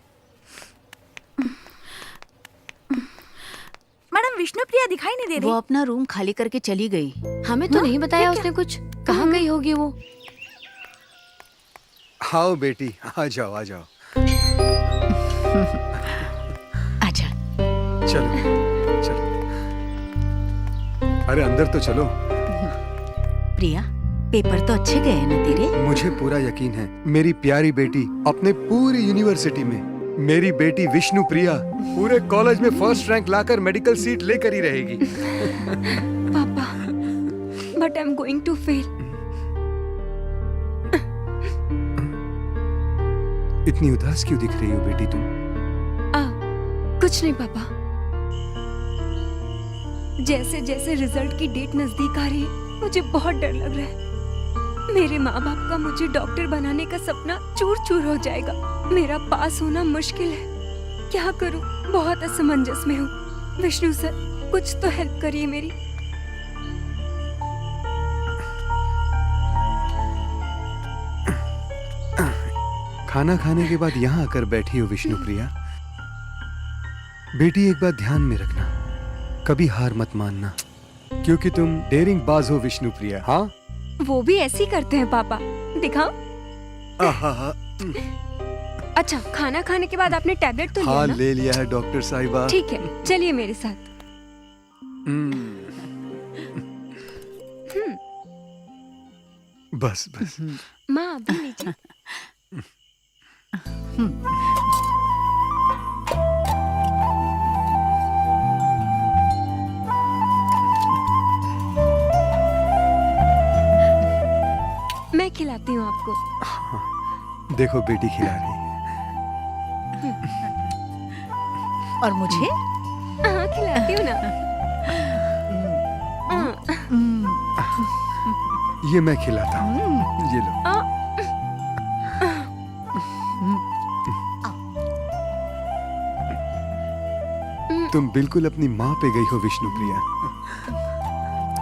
Q: मैडम, विष्णु प्रिया दिखाई नहीं दे रही।
G: वो अपना रूम खाली करके चली गई।
C: हमें तो नहीं बताया उसने कुछ। कहाँ गई होगी वो?
N: आओ बेटी, आ जाओ आ जाओ।
G: आजा।
N: चलो चलो। अरे अंदर तो चलो।
G: प्रिया, पेपर तो अच्छे गए हैं ना तेरे?
N: मुझे पूरा यकीन है, मेरी प्यारी बेटी अपने पूरी यूनिवर्सिटी में, मेरी बेटी विष्णु प्रिया पूरे कॉलेज में फर्स्ट रैंक लाकर मेडिकल सीट लेकर ही रहेगी।
M: पापा, but I am going to fail.
N: इतनी उदास क्यों दिख रही हो बेटी तुम?
M: कुछ नहीं पापा। जैसे जैसे रिजल्ट की डेट नजदीक आ रही है, मुझे बहुत डर लग रहा है। मेरे माँ बाप का मुझे डॉक्टर बनाने का सपना चूर चूर हो जाएगा। मेरा पास होना मुश्किल है। क्या करूं? बहुत असमंजस में हूँ। विष्णु सर, कुछ तो हेल्प करिए मेरी।
N: खाना खाने के बाद यहाँ आकर बैठी हो विष्णु प्रिया। बेटी, एक बात ध्यान में रखना, कभी हार मत मानना, क्योंकि तुम डेयरिंग बाज हो विष्णु प्रिया। हाँ,
M: वो भी ऐसे ही करते हैं पापा। दिखाओ। अच्छा, खाना खाने के बाद आपने टैबलेट तो लिया
N: हाँ,
M: ना?
N: ले लिया है डॉक्टर साहिबा।
M: ठीक है, चलिए मेरे साथ।
N: बस बस।
M: माँ, अभी लीजिए। मैं खिलाती हूँ आपको।
N: हाँ, देखो बेटी खिला रही है।
G: और मुझे?
M: हाँ, खिलाती हूँ ना।
N: ये मैं खिलाता हूँ, ये लो। तुम बिल्कुल अपनी माँ पे गई हो विष्णुप्रिया।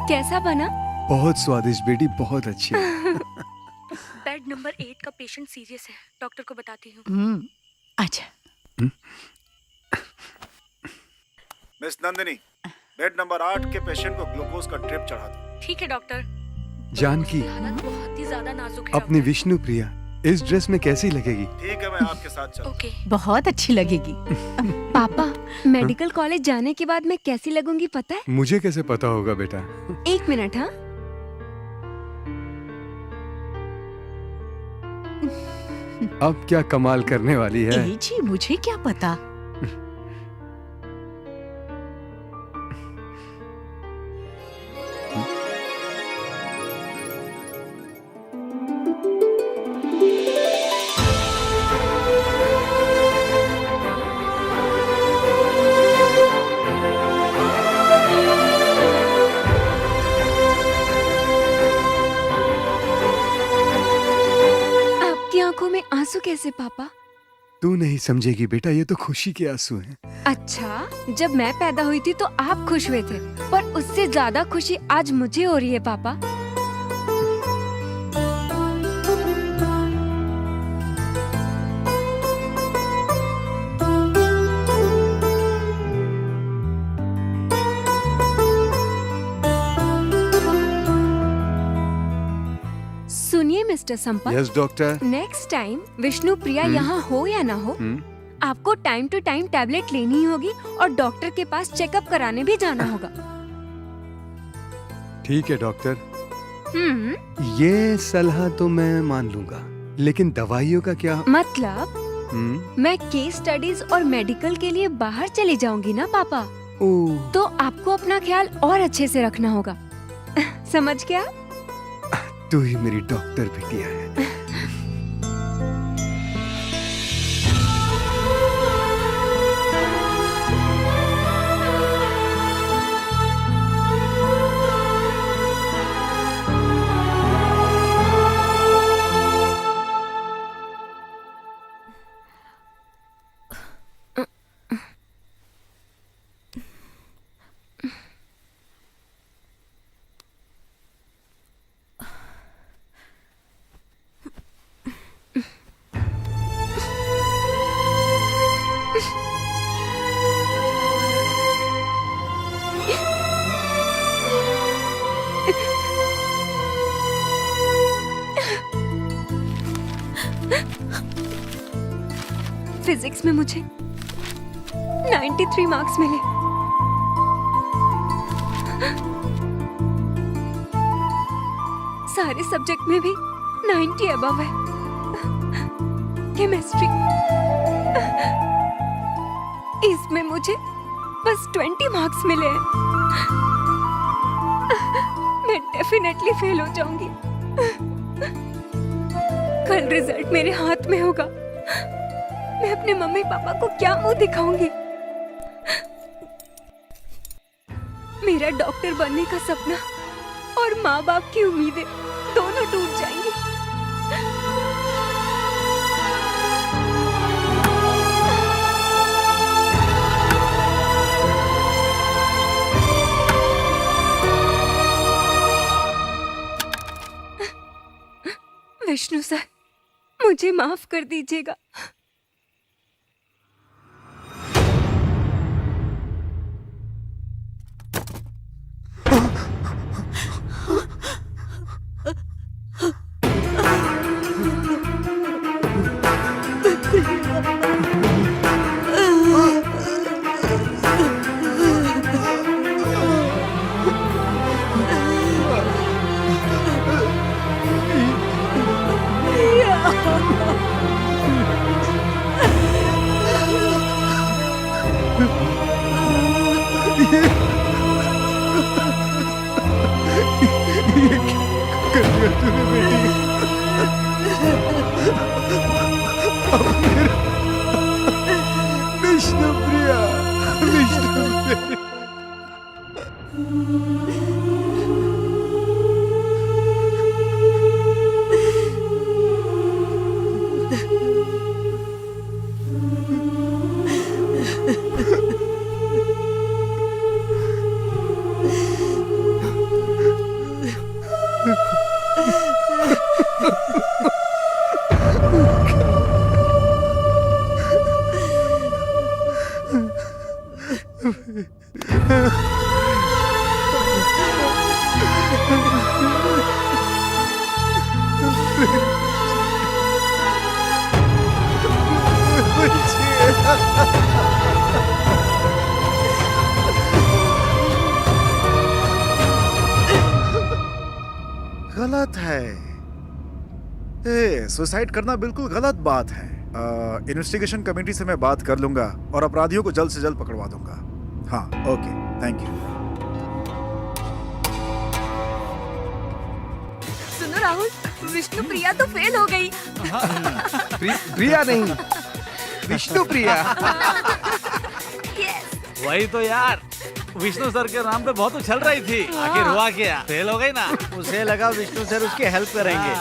M: कैसा बना?
N: बहुत स्वादिष्ट बेटी, बहुत अच्छी।
G: बेड नंबर 8 का पेशेंट सीरियस है, डॉक्टर को बताती हूँ।
E: अच्छा।
D: मिस नंदिनी, बेड नंबर 8 के पेशेंट को ग्लूकोज का ड्रिप चढ़ा दो।
G: ठीक है डॉक्टर।
N: जानकी,
G: हालत बहुत ही ज्यादा नाजुक है।
N: अपनी विष्णुप्रिया इस ड्रेस में कैसी लगेगी?
D: ठीक है, मैं आपके साथ चलता हूं।
G: ओके।
E: बहुत अच्छी लगेगी।
M: पापा, मेडिकल कॉलेज जाने के बाद मैं कैसी लगूंगी पता है?
N: मुझे कैसे पता होगा बेटा?
M: 1 मिनट। हाँ,
N: अब क्या कमाल करने वाली है?
E: जी मुझे क्या पता।
M: आपकी आंखों में आंसू कैसे पापा?
N: तू नहीं समझेगी बेटा, ये तो खुशी के आंसू हैं।
M: अच्छा, जब मैं पैदा हुई थी तो आप खुश हुए थे, पर उससे ज्यादा खुशी आज मुझे हो रही है पापा। सुनिए mister Sampat.
N: Yes doctor.
M: Next time Vishnu Priya यहाँ हो या ना हो, आपको टाइम टू टाइम टैबलेट लेनी ही होगी और डॉक्टर के पास चेकअप कराने भी जाना होगा।
N: ठीक है डॉक्टर,
M: ये
N: सलाह तो मैं मान लूंगा, लेकिन दवाइयों का क्या?
M: मतलब मैं केस स्टडीज और मेडिकल के लिए बाहर चली जाऊंगी ना पापा, तो आपको अपना ख्याल और अच्छे से रखना होगा। समझ गया?
N: तू ही मेरी डॉक्टर बिटिया है।
M: फिजिक्स में मुझे 93 मार्क्स मिले। सारे सब्जेक्ट में भी 90 अबव है। केमिस्ट्री, इसमें मुझे बस 20 मार्क्स मिले हैं। मैं डेफिनेटली फेल हो जाऊंगी। कल रिजल्ट मेरे हाथ में होगा। मैं अपने मम्मी पापा को क्या मुंह दिखाऊंगी? मेरा डॉक्टर बनने का सपना और माँ बाप की उम्मीदें दोनों टूट जाएंगी। विष्णु सर, मुझे माफ कर दीजिएगा।
N: विष्णुप्रिया, विष्णुप्रिया।
D: गलत है। सुसाइड करना बिल्कुल गलत बात है। इन्वेस्टिगेशन कमेटी से मैं बात कर लूंगा और अपराधियों को जल्द से जल्द पकड़वा दूंगा। हाँ, ओके, थैंक यू।
M: सुनो राहुल, विष्णु प्रिया तो फेल हो गई।
H: प्रिया नहीं, विष्णु प्रिया।
B: वही तो यार, विष्णु सर के नाम पे बहुत उछल रही थी, आखिर हुआ क्या? फेल हो गई ना।
J: उसे लगा विष्णु सर उसकी हेल्प करेंगे।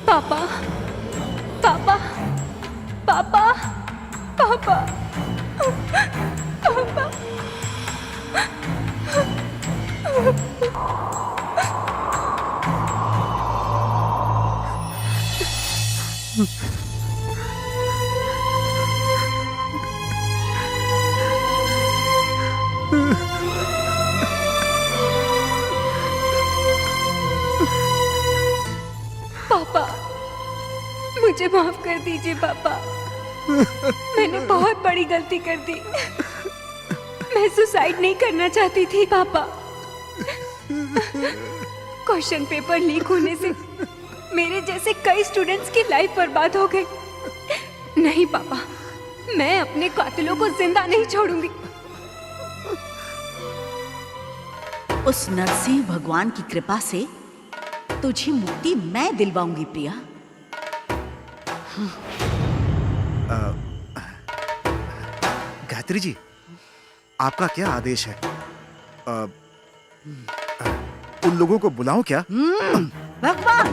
M: पापा, पापा, पापा, पापा, पापा। पापा, मुझे माफ कर दीजिए पापा। मैंने बहुत बड़ी गलती कर दी। मैं सुसाइड नहीं करना चाहती थी पापा। क्वेश्चन पेपर लीक होने से मेरे जैसे कई स्टूडेंट्स की लाइफ बर्बाद हो गई। नहीं पापा, मैं अपने कातिलों को जिंदा नहीं छोड़ूंगी।
Q: उस नरसिंह भगवान की कृपा से तुझे मुक्ति मैं दिलवाऊंगी प्रिया।
D: गायत्री जी, आपका क्या आदेश है? उन लोगों को बुलाऊं क्या?
Q: भगवान,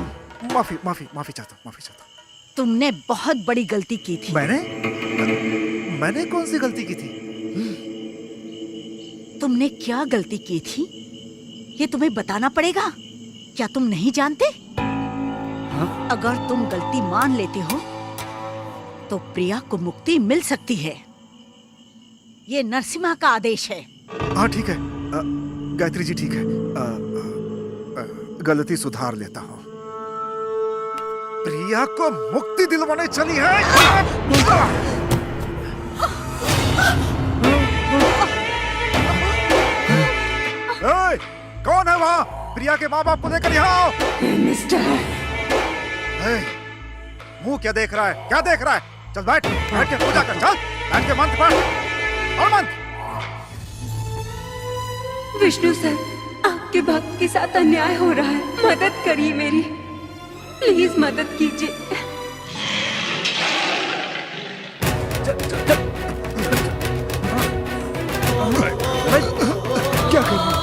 D: माफी माफी माफी चाहता हूँ, माफी चाहता हूँ।
Q: तुमने बहुत बड़ी गलती की थी।
D: मैंने कौन सी गलती की थी?
Q: तुमने क्या गलती की थी ये तुम्हें बताना पड़ेगा। क्या तुम नहीं जानते? अगर तुम गलती मान लेते हो तो प्रिया को मुक्ति मिल सकती है। ये नरसिम्हा का आदेश है।
D: हाँ ठीक है गायत्री जी, ठीक है। गलती सुधार लेता हूँ। प्रिया को मुक्ति दिलवाने चली है। कौन है वहाँ? प्रिया के माँ बाप को लेकर यहाँ आओ। मुंह क्या देख रहा है? क्या देख रहा है? चल बैठ के पूजा कर। चल बैठ के मंत्र पढ़ और मंत्र।
M: विष्णु सर, आपके भक्त के साथ अन्याय हो रहा है, मदद करिए मेरी, प्लीज मदद कीजिए।
N: क्या कर रहे हैं?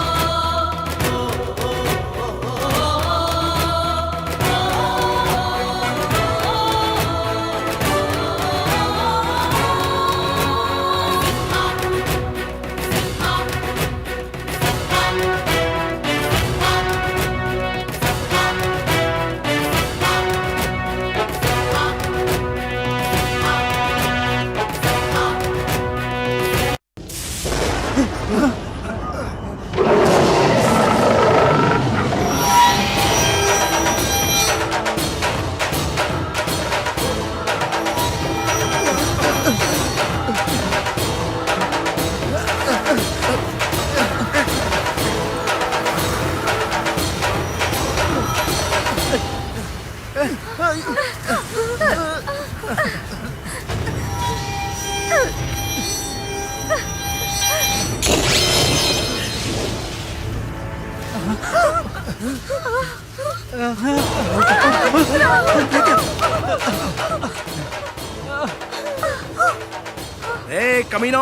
A: कमीनो,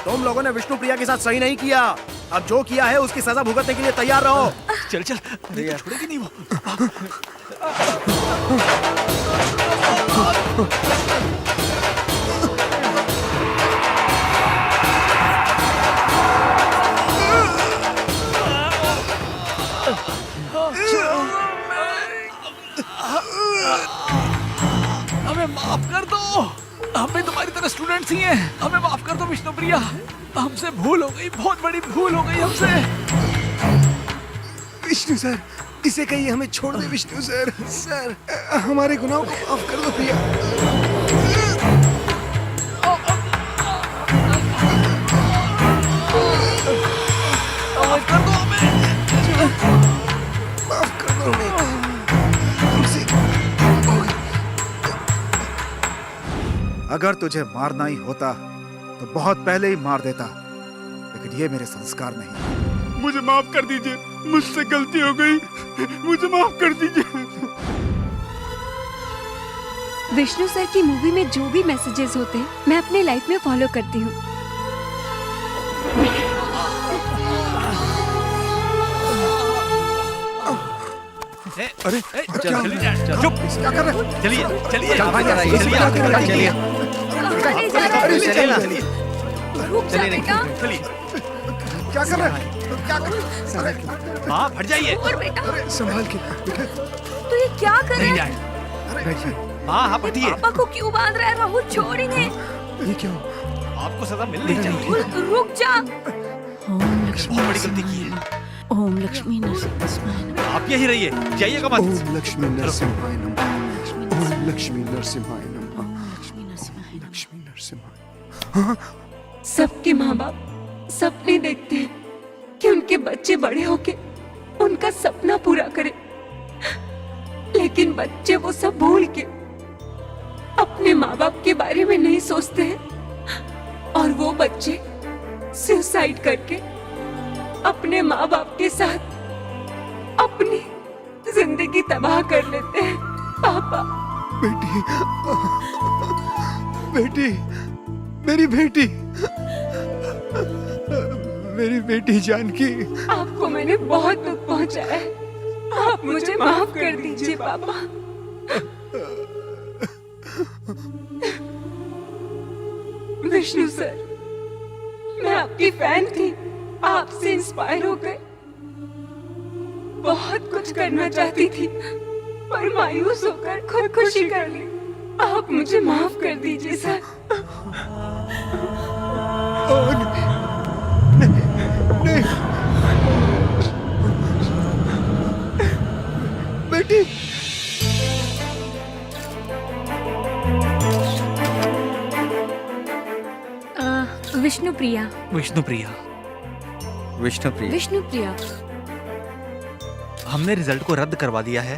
A: तुम लोगों ने विष्णु प्रिया के साथ सही नहीं किया। अब जो किया है उसकी सजा भुगतने के लिए तैयार रहो।
B: चल चल, नहीं तो छोड़ेगी नहीं वो। हमें माफ कर दो, हम भी तुम्हारी तरह स्टूडेंट्स ही हैं। हमें माफ कर दो विष्णुप्रिया, हमसे भूल हो गई, बहुत बड़ी भूल हो गई हमसे।
N: विष्णु सर, इसे कहिए हमें छोड़ दे विष्णु सर। सर, हमारे गुनाहों को माफ कर दो प्रिया।
B: माफ कर दो हमें,
N: माफ कर दो हमें।
D: अगर तुझे मारना ही होता तो बहुत पहले ही मार देता, लेकिन ये मेरे संस्कार नहीं।
N: मुझे माफ कर दीजिए, मुझसे गलती हो गई, मुझे माफ कर दीजिए।
M: विष्णु सर की मूवी में जो भी मैसेजेस होते हैं मैं अपने लाइफ में फॉलो करती हूँ।
N: अरे
B: चुप,
D: क्या कर रहे हो?
B: चलिए चलिए
F: चलिए
D: क्या कर रहे हैं? क्या कर रहे हैं?
B: हाँ हट जाइए।
N: संभाल के।
C: तो ये क्या कर रहे हैं?
B: हाँ हाँ हटिए।
C: पापा को क्यों बांध रहा है? राहुल छोड़ इन्हें।
N: ये क्या?
B: आपको सजा मिलनी चाहिए।
C: रुक जा।
Q: ओम लक्ष्मी
B: बहुत बड़ी गलती की है।
Q: ओम लक्ष्मी नरसिंहाय।
B: आप यहीं रहिए, जाइएगा मत।
N: ओम लक्ष्मी नरसिम्हाय नमः। ओम लक्ष्मी नरसिम्हाय नमः। लक्ष्मी नरसिम्हाय।
G: सबके माँ बाप सपने देखते हैं कि उनके बच्चे बड़े होके उनका सपना पूरा करें, लेकिन बच्चे वो सब भूल के अपने माँ बाप के बारे में नहीं सोचते हैं और वो बच्चे सुसाइड करके अपने माँ बाप के साथ अपनी जिंदगी तबाह कर लेते हैं। पापा,
N: बेटी, बेटी, मेरी बेटी, मेरी बेटी जानकी।
G: आपको मैंने बहुत दुख पहुंचाया है, आप मुझे माफ कर दीजिए पापा। विष्णु सर, मैं आपकी फैन थी, आपसे इंस्पायर होकर बहुत कुछ करना चाहती थी, पर मायूस होकर खुदकुशी कर ली। आप मुझे माफ कर दीजिए सर।
N: नहीं, बेटी।
M: विष्णुप्रिया।
B: विष्णुप्रिया,
J: विष्णुप्रिया,
M: विष्णुप्रिया,
B: हमने रिजल्ट को रद्द करवा दिया है।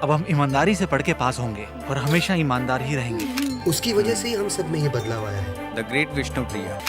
B: अब हम ईमानदारी से पढ़ के पास होंगे और हमेशा ईमानदार ही रहेंगे।
R: उसकी वजह से ही हम सब में ये बदलाव आया है।
J: The great Vishnupriya.